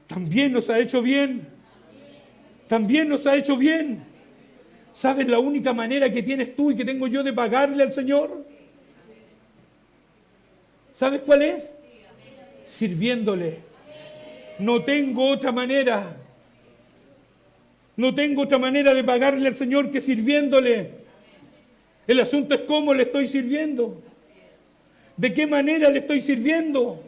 También nos ha hecho bien. También nos ha hecho bien. ¿Sabes la única manera que tienes tú y que tengo yo de pagarle al Señor? ¿Sabes cuál es? Sirviéndole. No tengo otra manera. No tengo otra manera de pagarle al Señor que sirviéndole. El asunto es cómo le estoy sirviendo. ¿De qué manera le estoy sirviendo?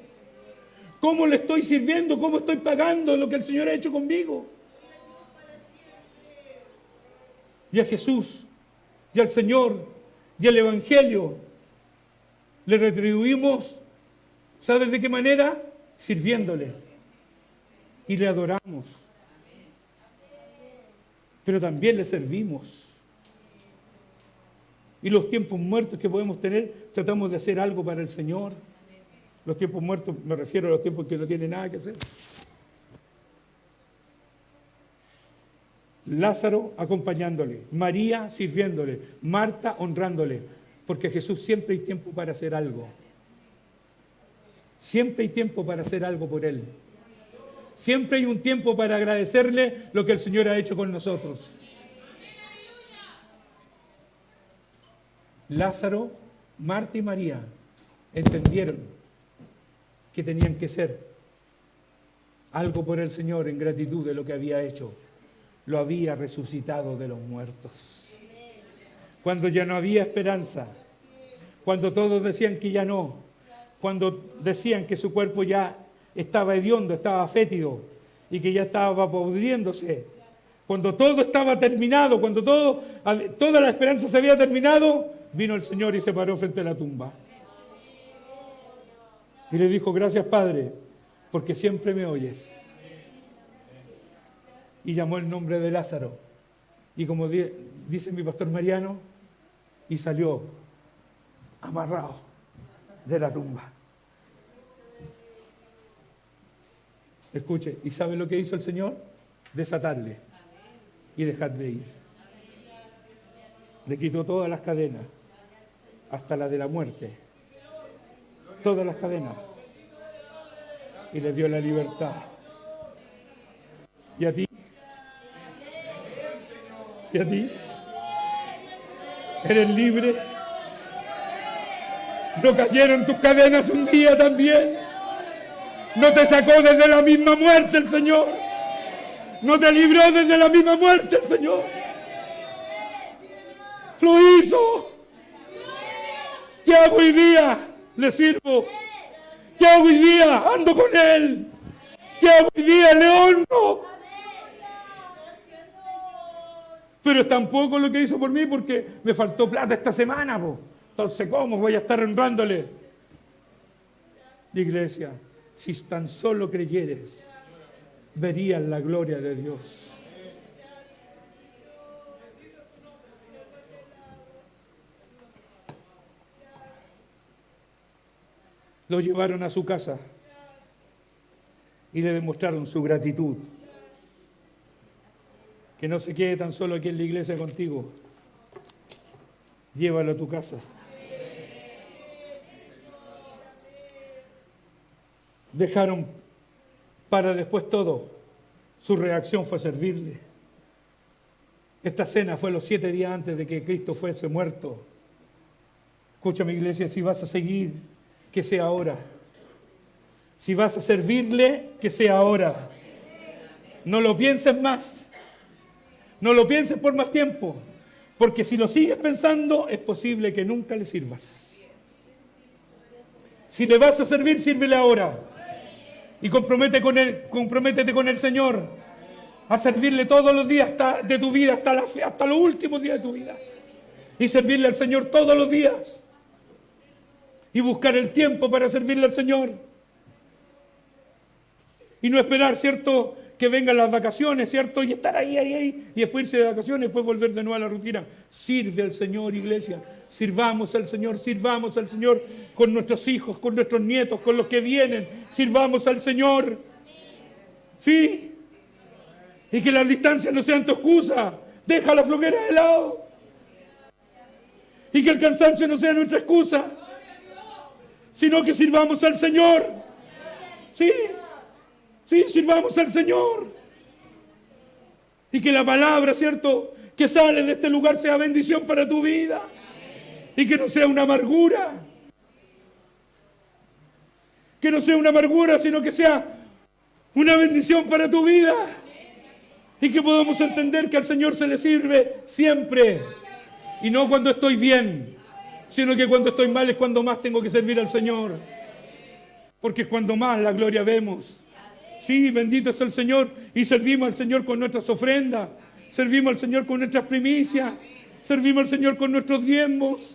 ¿Cómo le estoy sirviendo? ¿Cómo estoy pagando lo que el Señor ha hecho conmigo? Y a Jesús, y al Señor, y al Evangelio le retribuimos, ¿sabes de qué manera? Sirviéndole. Y le adoramos. Pero también le servimos. Y los tiempos muertos que podemos tener, tratamos de hacer algo para el Señor. Los tiempos muertos, me refiero a los tiempos que no tienen nada que hacer. Lázaro acompañándole, María sirviéndole, Marta honrándole, porque Jesús siempre hay tiempo para hacer algo. Siempre hay tiempo para hacer algo por Él. Siempre hay un tiempo para agradecerle lo que el Señor ha hecho con nosotros. Lázaro, Marta y María entendieron que tenían que hacer algo por el Señor en gratitud de lo que había hecho. Lo había resucitado de los muertos. Cuando ya no había esperanza, cuando todos decían que ya no, cuando decían que su cuerpo ya estaba hediondo, estaba fétido y que ya estaba pudriéndose, cuando todo estaba terminado, cuando toda la esperanza se había terminado, vino el Señor y se paró frente a la tumba. Y le dijo: gracias, Padre, porque siempre me oyes. Y llamó el nombre de Lázaro. Y como dice mi pastor Mariano, y salió amarrado de la tumba. Escuche, ¿y sabe lo que hizo el Señor? Desatarle y dejarle ir. Le quitó todas las cadenas, hasta la de la muerte. Todas las cadenas. Y le dio la libertad. ¿Y a ti? ¿Y a ti? ¿Eres libre? ¿No cayeron tus cadenas un día también? ¿No te sacó desde la misma muerte el Señor? ¿No te libró desde la misma muerte el Señor? Lo hizo. ¿Qué hago hoy día? Le sirvo. ¿Qué hago hoy día? Ando con Él. ¿Qué hago hoy día? Le honro. Pero es tan poco lo que hizo por mí porque me faltó plata esta semana, po. Entonces, ¿cómo voy a estar honrándole? Iglesia, si tan solo creyeres, verías la gloria de Dios. Lo llevaron a su casa y le demostraron su gratitud. Que no se quede tan solo aquí en la iglesia contigo. Llévalo a tu casa. Dejaron para después todo. Su reacción fue servirle. Esta cena fue los 7 días antes de que Cristo fuese muerto. Escúchame, iglesia, si vas a seguir, que sea ahora. Si vas a servirle, que sea ahora. No lo pienses más. No lo pienses por más tiempo. Porque si lo sigues pensando, es posible que nunca le sirvas. Si le vas a servir, sírvele ahora. Y comprométete con el Señor a servirle todos los días de tu vida, hasta los últimos días de tu vida. Y servirle al Señor todos los días. Y buscar el tiempo para servirle al Señor. Y no esperar, ¿cierto?, que vengan las vacaciones, ¿cierto? Y estar ahí, y después irse de vacaciones, y después volver de nuevo a la rutina. Sirve al Señor, iglesia. Sirvamos al Señor con nuestros hijos, con nuestros nietos, con los que vienen. Sirvamos al Señor. ¿Sí? Y que las distancias no sean tu excusa. Deja la flojera de lado. Y que el cansancio no sea nuestra excusa. Sino que sirvamos al Señor. ¿Sí? Sí, sirvamos al Señor. Y que la palabra, ¿cierto?, que sale de este lugar sea bendición para tu vida. Y que no sea una amargura. Que no sea una amargura, sino que sea una bendición para tu vida. Y que podamos entender que al Señor se le sirve siempre. Y no cuando estoy bien, sino que cuando estoy mal es cuando más tengo que servir al Señor. Porque es cuando más la gloria vemos. Sí, bendito es el Señor. Y servimos al Señor con nuestras ofrendas. Servimos al Señor con nuestras primicias. Servimos al Señor con nuestros diezmos.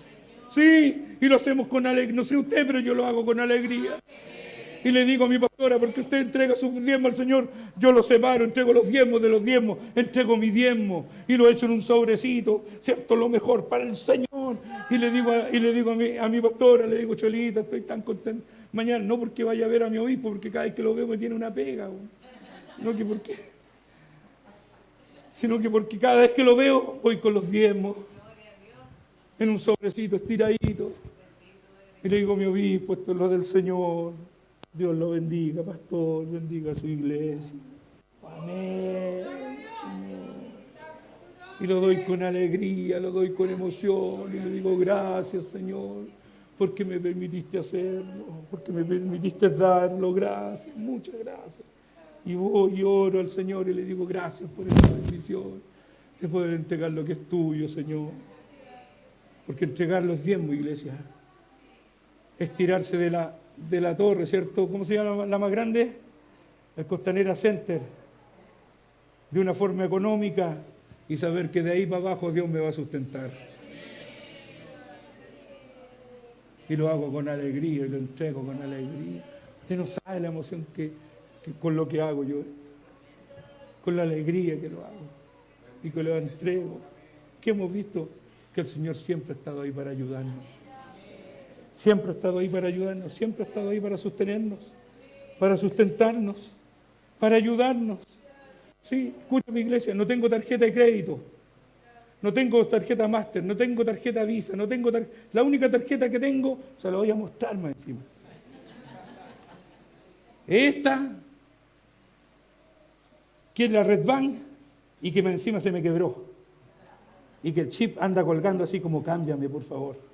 Sí, y lo hacemos con alegría. No sé usted, pero yo lo hago con alegría. Y le digo a mi pastora, porque usted entrega su diezmo al Señor, yo lo separo, entrego los diezmos de los diezmos, entrego mi diezmo y lo echo en un sobrecito, ¿cierto? Lo mejor para el Señor. Y le digo a mi pastora, le digo, Cholita, estoy tan contento. Mañana, no porque vaya a ver a mi obispo, porque cada vez que lo veo me tiene una pega. Sino que porque cada vez que lo veo, voy con los diezmos en un sobrecito estiradito. Y le digo a mi obispo, esto es lo del Señor. Dios lo bendiga, pastor, bendiga a su iglesia. Amén, Señor. Y lo doy con alegría, lo doy con emoción, y le digo, gracias, Señor, porque me permitiste hacerlo, porque me permitiste darlo, gracias, muchas gracias. Y voy y oro al Señor y le digo, gracias por esta bendición, de poder entregar lo que es tuyo, Señor. Porque entregar los diezmos, iglesia, es tirarse de la torre, ¿cierto? ¿Cómo se llama la más grande? El Costanera Center. De una forma económica y saber que de ahí para abajo Dios me va a sustentar. Y lo hago con alegría y lo entrego con alegría. Usted no sabe la emoción que con lo que hago yo. Con la alegría que lo hago. Y que lo entrego. Que hemos visto que el Señor siempre ha estado ahí para ayudarnos. Siempre ha estado ahí para ayudarnos, siempre ha estado ahí para sostenernos, para sustentarnos, para ayudarnos. Sí, escucha mi iglesia, no tengo tarjeta de crédito, no tengo tarjeta Master, no tengo tarjeta Visa, la única tarjeta que tengo, se la voy a mostrar más encima. Esta, que es la Red Bank, y que más encima se me quebró. Y que el chip anda colgando así como, cámbiame, por favor.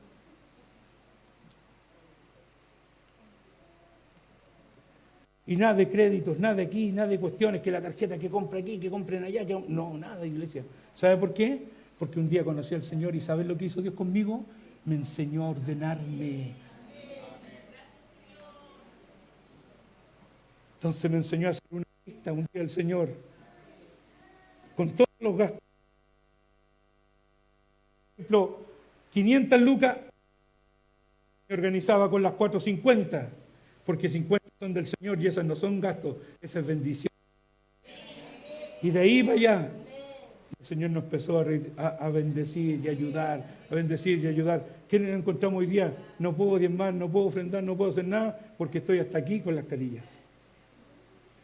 Y nada de créditos, nada de aquí, nada de cuestiones, que la tarjeta que compra aquí, que compren allá, no, nada, iglesia. ¿Sabe por qué? Porque un día conocí al Señor y ¿sabes lo que hizo Dios conmigo? Me enseñó a ordenarme. Entonces me enseñó a hacer una lista un día el Señor con todos los gastos. Por ejemplo, 500 lucas me organizaba con las 450, porque 50 son del Señor y esas no son gastos, esa es bendición. Y de ahí para allá, el Señor nos empezó a bendecir y ayudar, a bendecir y ayudar. ¿Qué nos encontramos hoy día? No puedo diezmar, no puedo ofrendar, no puedo hacer nada porque estoy hasta aquí con las carillas.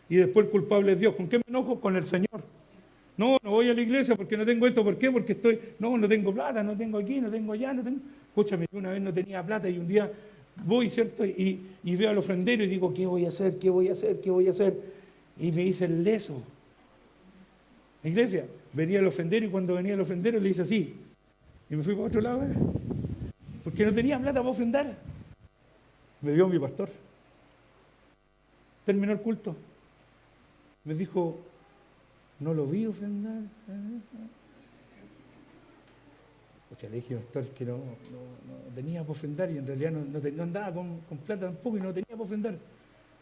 Y después el culpable es Dios. ¿Con qué me enojo? Con el Señor. No voy a la iglesia porque no tengo esto. ¿Por qué? Porque no tengo plata, no tengo aquí, no tengo allá, no tengo... Escúchame, una vez no tenía plata y un día voy, ¿cierto? Y veo al ofrendero y digo, ¿qué voy a hacer? ¿Qué voy a hacer? ¿Qué voy a hacer? Y me hice el leso. La iglesia, venía el ofrendero y cuando venía el ofrendero le hice así. Y me fui para otro lado, porque no tenía plata para ofrendar. Me vio mi pastor. Terminó el culto. Me dijo, no lo vi ofrendar. Oye, le dije, pastor, que no tenía para ofrendar y en realidad no andaba con plata tampoco y no tenía para ofrendar.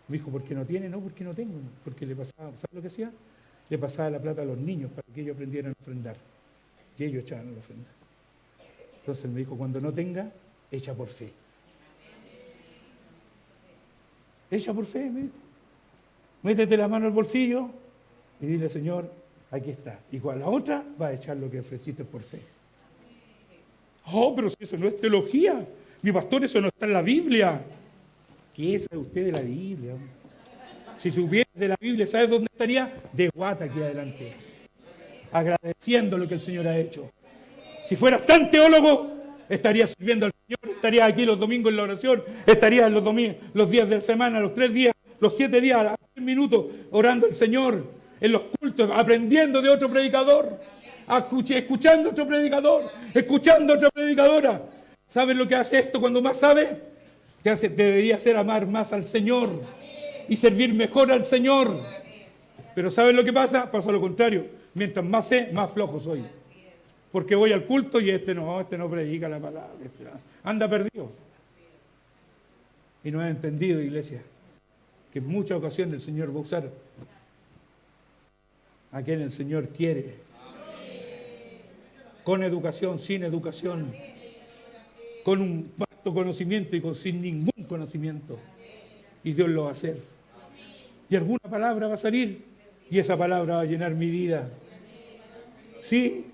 Me dijo, ¿por qué no tiene? No, porque no tengo. Porque le pasaba, ¿sabes lo que hacía? Le pasaba la plata a los niños para que ellos aprendieran a ofrendar. Y ellos echaban la ofrenda. Entonces me dijo, cuando no tenga, echa por fe. Echa por fe, me dijo. Métete la mano al bolsillo y dile, Señor, aquí está. Y con la otra va a echar lo que ofreciste por fe. Oh, pero si eso no es teología. Mi pastor, eso no está en la Biblia. ¿Qué sabe usted de la Biblia? Si supiera de la Biblia, ¿sabes dónde estaría? De guata aquí adelante. Agradeciendo lo que el Señor ha hecho. Si fueras tan teólogo, estarías sirviendo al Señor, estarías aquí los domingos en la oración, estarías en los días de la semana, los 3 días, los 7 días, a los 3 minutos, orando al Señor, en los cultos, aprendiendo de otro predicador, escuchando a otro predicador, escuchando a otra predicadora. ¿Sabes lo que hace esto cuando más sabes? Debería hacer amar más al Señor y servir mejor al Señor. Pero ¿sabes lo que pasa? Pasa lo contrario. Mientras más sé, más flojo soy. Porque voy al culto y este no predica la palabra. Anda perdido. Y no he entendido, iglesia, que en muchas ocasiones el Señor va a usar a quien el Señor quiere. Con educación, sin educación. Con un vasto conocimiento y sin ningún conocimiento. Y Dios lo va a hacer. Y alguna palabra va a salir y esa palabra va a llenar mi vida. Sí.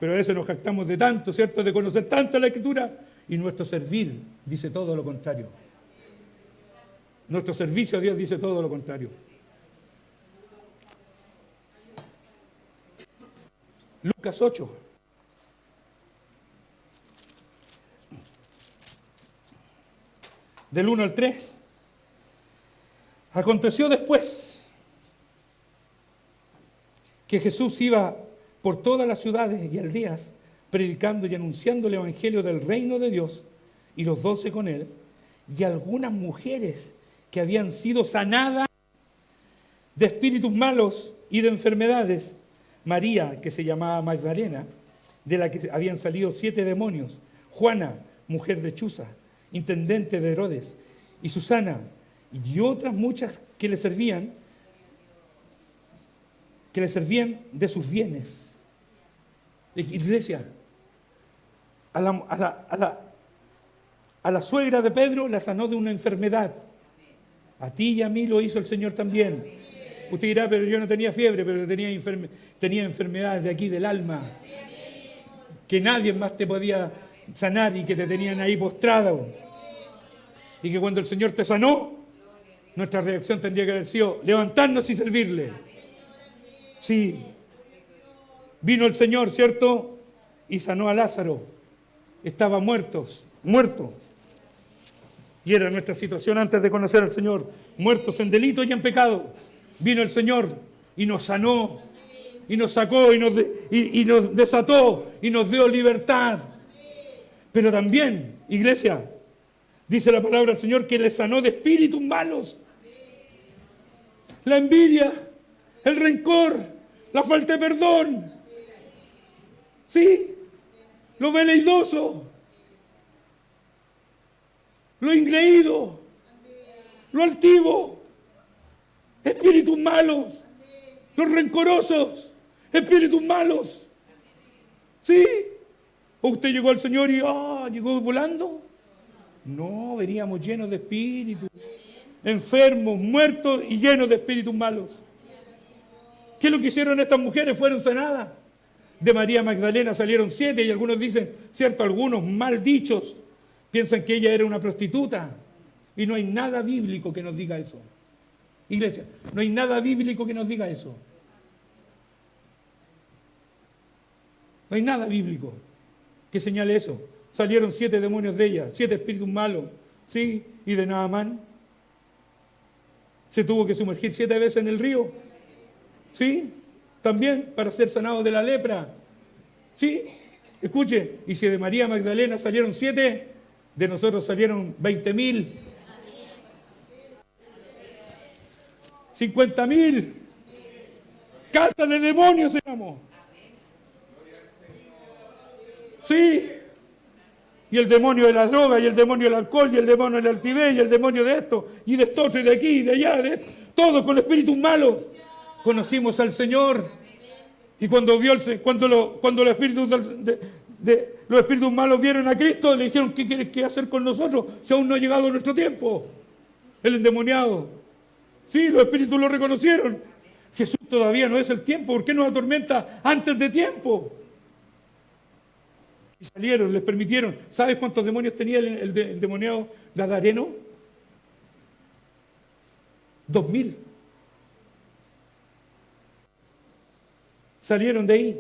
Pero a veces nos jactamos de tanto, ¿cierto? De conocer tanto la Escritura y nuestro servir dice todo lo contrario. Nuestro servicio a Dios dice todo lo contrario. Lucas 8. Del 1 al 3. Aconteció después que Jesús iba por todas las ciudades y aldeas, predicando y anunciando el evangelio del reino de Dios, y los 12 con él, y algunas mujeres que habían sido sanadas de espíritus malos y de enfermedades. María, que se llamaba Magdalena, de la que habían salido 7 demonios. Juana, mujer de Chuza, intendente de Herodes, y Susana, y otras muchas que le servían de sus bienes. La iglesia, a la suegra de Pedro la sanó de una enfermedad. A ti y a mí lo hizo el Señor también. Usted dirá, pero yo no tenía fiebre, pero tenía enfermedades de aquí del alma, que nadie más te podía sanar y que te tenían ahí postrado. Y que cuando el Señor te sanó, nuestra reacción tendría que haber sido levantarnos y servirle. Sí. Vino el Señor, ¿cierto? Y sanó a Lázaro. Estaba muerto. Y era nuestra situación antes de conocer al Señor. Muertos en delito y en pecado. Vino el Señor y nos sanó. Y nos sacó y nos desató y nos dio libertad. Pero también, iglesia, dice la palabra del Señor que les sanó de espíritus malos. La envidia, el rencor, la falta de perdón. Sí, lo veleidoso, lo ingreído, lo altivo, espíritus malos, los rencorosos, espíritus malos. ¿Sí? ¿O usted llegó al Señor y llegó volando? No, veníamos llenos de espíritus, enfermos, muertos y llenos de espíritus malos. ¿Qué es lo que hicieron estas mujeres? Fueron sanadas. De María Magdalena salieron 7 y algunos dicen, cierto, algunos mal dichos, piensan que ella era una prostituta. Y no hay nada bíblico que nos diga eso. Iglesia, no hay nada bíblico que nos diga eso. No hay nada bíblico que señale eso. Salieron 7 demonios de ella, 7 espíritus malos. ¿Sí? Y de Naamán se tuvo que sumergir 7 veces en el río. ¿Sí? También para ser sanado de la lepra. ¿Sí? Escuche, y si de María Magdalena salieron 7, de nosotros salieron 20.000. 50.000. Casa de demonios éramos. Sí. Y el demonio de la droga, y el demonio del alcohol, y el demonio del altivez, y el demonio de esto, y de esto, y de aquí, y de allá, de esto, todo con espíritus malos. Conocimos al Señor. Y cuando los espíritus malos vieron a Cristo, le dijeron, ¿qué quieres que hacer con nosotros si aún no ha llegado nuestro tiempo? El endemoniado. Sí, los espíritus lo reconocieron. Jesús todavía no es el tiempo. ¿Por qué nos atormenta antes de tiempo? Y salieron, les permitieron. ¿Sabes cuántos demonios tenía el endemoniado gadareno? 2.000. Salieron de ahí.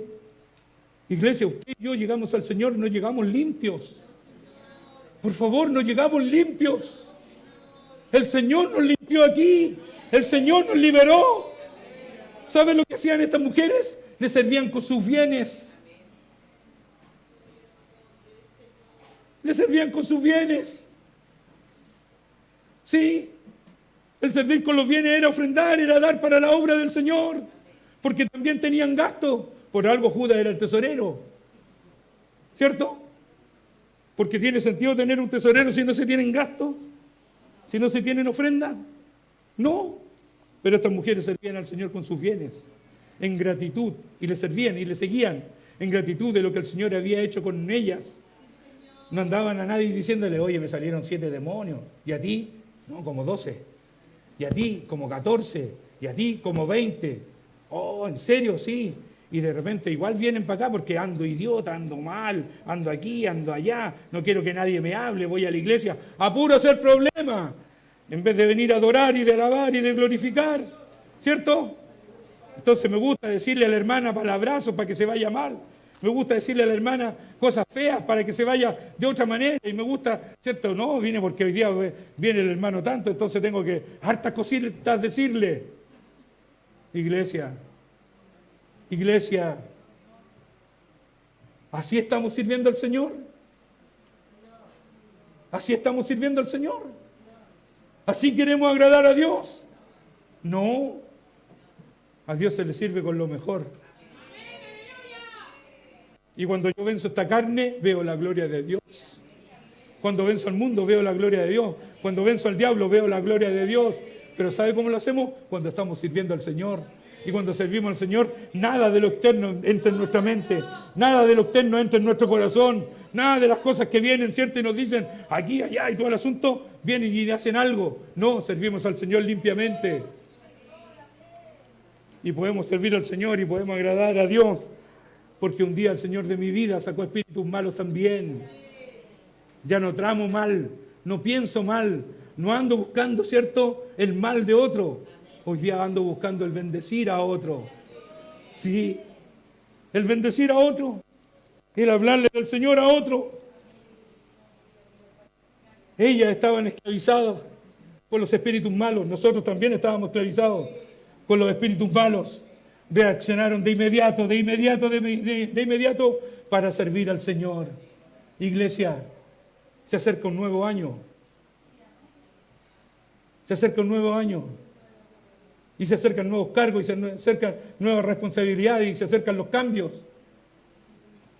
Iglesia, usted y yo llegamos al Señor, no llegamos limpios. Por favor, no llegamos limpios. El Señor nos limpió aquí. El Señor nos liberó. ¿Saben lo que hacían estas mujeres? Le servían con sus bienes. Le servían con sus bienes. Sí. El servir con los bienes era ofrendar, era dar para la obra del Señor. Porque también tenían gasto. Por algo Judas era el tesorero. ¿Cierto? Porque tiene sentido tener un tesorero si no se tienen gasto, si no se tienen ofrenda. No. Pero estas mujeres servían al Señor con sus bienes, en gratitud, y le servían y le seguían, en gratitud de lo que el Señor había hecho con ellas. No andaban a nadie diciéndole, oye, me salieron 7 demonios, y a ti, no, como 12, y a ti, como 14, y a ti, como 20. Oh, ¿en serio? Sí. Y de repente igual vienen para acá porque ando idiota, ando mal, ando aquí, ando allá, no quiero que nadie me hable, voy a la iglesia a puro hacer problema, en vez de venir a adorar y de alabar y de glorificar, ¿cierto? Entonces me gusta decirle a la hermana palabrazos para que se vaya mal, me gusta decirle a la hermana cosas feas para que se vaya de otra manera, y me gusta, ¿cierto? No, viene porque hoy día viene el hermano tanto, entonces tengo que hartas cositas decirle. Iglesia, ¿así estamos sirviendo al Señor? ¿Así estamos sirviendo al Señor? ¿Así queremos agradar a Dios? No, a Dios se le sirve con lo mejor. Y cuando yo venzo esta carne, veo la gloria de Dios. Cuando venzo al mundo, veo la gloria de Dios. Cuando venzo al diablo, veo la gloria de Dios. Pero ¿sabe cómo lo hacemos? Cuando estamos sirviendo al Señor. Y cuando servimos al Señor, nada de lo externo entra en nuestra mente, nada de lo externo entra en nuestro corazón, nada de las cosas que vienen, ¿cierto? Y nos dicen aquí, allá y todo el asunto, vienen y hacen algo. No, servimos al Señor limpiamente. Y podemos servir al Señor y podemos agradar a Dios, porque un día el Señor de mi vida sacó espíritus malos también. Ya no tramo mal, no pienso mal, no ando buscando, ¿cierto?, el mal de otro. Hoy día ando buscando el bendecir a otro. Sí, el bendecir a otro, el hablarle del Señor a otro. Ellas estaban esclavizadas por los espíritus malos. Nosotros también estábamos esclavizados con los espíritus malos. Reaccionaron de inmediato para servir al Señor. Iglesia, se acerca un nuevo año. Se acerca un nuevo año. Y se acercan nuevos cargos, y se acercan nuevas responsabilidades, y se acercan los cambios.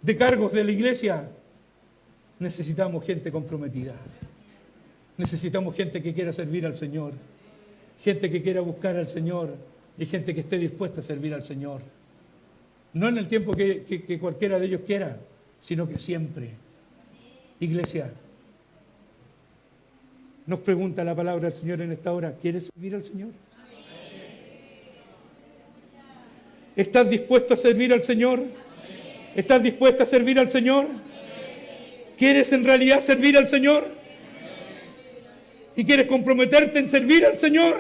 de cargos de la iglesia, necesitamos gente comprometida. Necesitamos gente que quiera servir al Señor, gente que quiera buscar al Señor y gente que esté dispuesta a servir al Señor. No en el tiempo que cualquiera de ellos quiera, sino que siempre. Iglesia, nos pregunta la palabra del Señor en esta hora, ¿quieres servir al Señor? ¿Estás dispuesto a servir al Señor? ¿Estás dispuesta a servir al Señor? ¿Quieres en realidad servir al Señor? ¿Y quieres comprometerte en servir al Señor?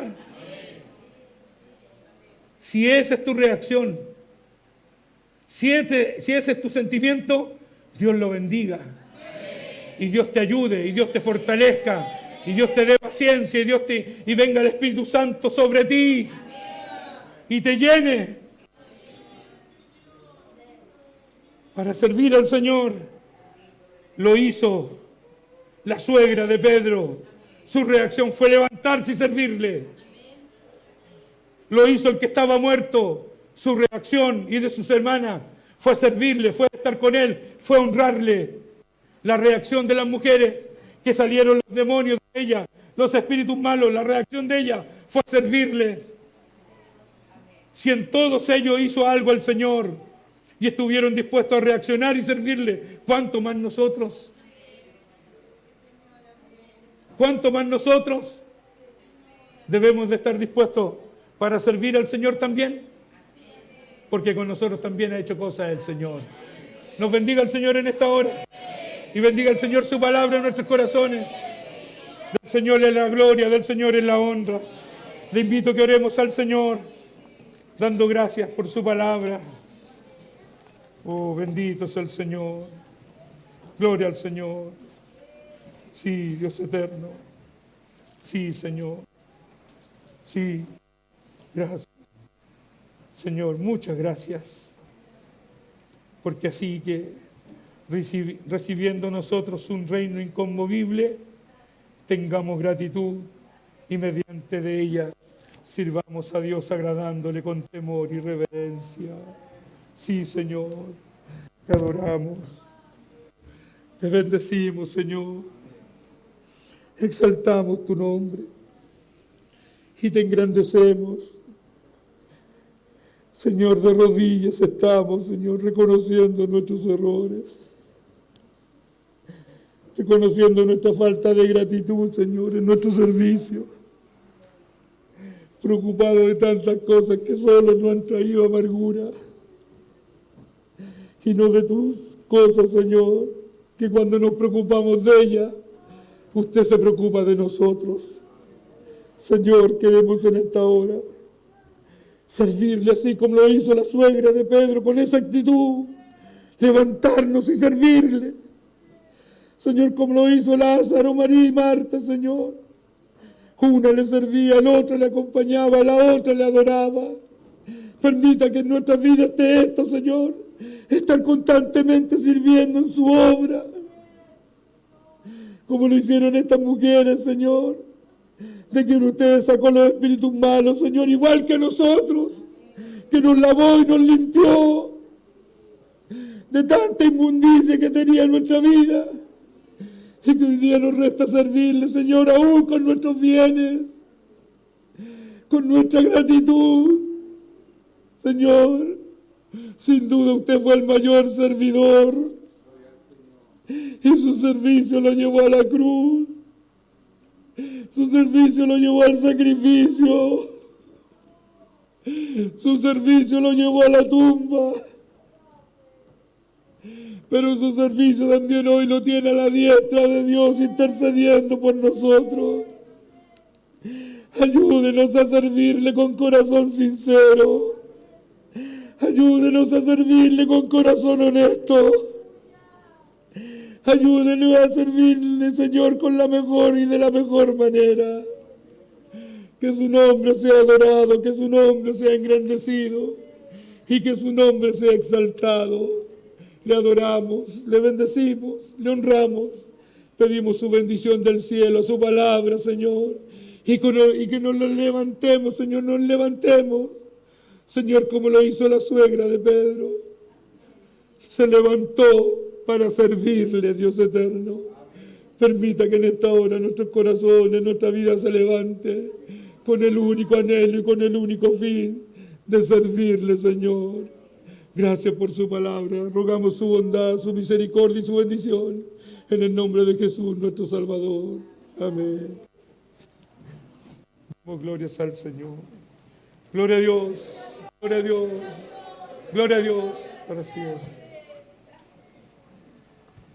Si esa es tu reacción, si ese es tu sentimiento, Dios lo bendiga. Y Dios te ayude, y Dios te fortalezca, y Dios te dé paciencia, y venga el Espíritu Santo sobre ti, y te llene para servir al Señor. Lo hizo la suegra de Pedro. Su reacción fue levantarse y servirle. Lo hizo el que estaba muerto. Su reacción y de sus hermanas fue servirle, fue estar con él, fue honrarle. La reacción de las mujeres que salieron los demonios de ella, los espíritus malos, la reacción de ella fue servirles. Si en todos ellos hizo algo el Señor y estuvieron dispuestos a reaccionar y servirle, ¿cuánto más nosotros? ¿Cuánto más nosotros debemos de estar dispuestos para servir al Señor también? Porque con nosotros también ha hecho cosas el Señor. Nos bendiga el Señor en esta hora y bendiga el Señor su palabra en nuestros corazones. Del Señor es la gloria, del Señor es la honra. Le invito a que oremos al Señor dando gracias por su palabra. Oh, bendito sea el Señor. Gloria al Señor. Sí, Dios eterno. Sí, Señor. Sí, gracias. Señor, muchas gracias. Porque así que recibiendo nosotros un reino inconmovible, tengamos gratitud y mediante de ella sirvamos a Dios agradándole con temor y reverencia. Sí, Señor, te adoramos, te bendecimos, Señor, exaltamos tu nombre y te engrandecemos. Señor, de rodillas estamos, Señor, reconociendo nuestros errores, reconociendo nuestra falta de gratitud, Señor, en nuestro servicio, preocupados de tantas cosas que solo nos han traído amargura. Y no de tus cosas, Señor, que cuando nos preocupamos de ellas, usted se preocupa de nosotros. Señor, queremos en esta hora servirle así como lo hizo la suegra de Pedro, con esa actitud, levantarnos y servirle. Señor, como lo hizo Lázaro, María y Marta, Señor. Una le servía, la otra le acompañaba, la otra le adoraba. Permita que en nuestra vida esté esto, Señor, estar constantemente sirviendo en su obra, como lo hicieron estas mujeres, Señor, de quien usted sacó los espíritus malos, Señor, igual que nosotros, que nos lavó y nos limpió de tanta inmundicia que tenía en nuestra vida, y que hoy día nos resta servirle, Señor, aún con nuestros bienes, con nuestra gratitud. Señor, sin duda usted fue el mayor servidor y su servicio lo llevó a la cruz, su servicio lo llevó al sacrificio, su servicio lo llevó a la tumba, pero su servicio también hoy lo tiene a la diestra de Dios intercediendo por nosotros. Ayúdenos a servirle con corazón sincero. Ayúdenos a servirle con corazón honesto. Ayúdenos a servirle, Señor, con la mejor y de la mejor manera. Que su nombre sea adorado, que su nombre sea engrandecido y que su nombre sea exaltado. Le adoramos, le bendecimos, le honramos. Pedimos su bendición del cielo, su palabra, Señor. Y que nos levantemos, Señor, nos levantemos. Señor, como lo hizo la suegra de Pedro. se levantó para servirle, Dios eterno. Permita que en esta hora nuestros corazones, nuestra vida se levante con el único anhelo y con el único fin de servirle, Señor. Gracias por su palabra. Rogamos su bondad, su misericordia y su bendición. En el nombre de Jesús, nuestro Salvador. Amén. Damos glorias al Señor. Gloria a Dios. Gloria a Dios. Gloria a Dios. Para siempre.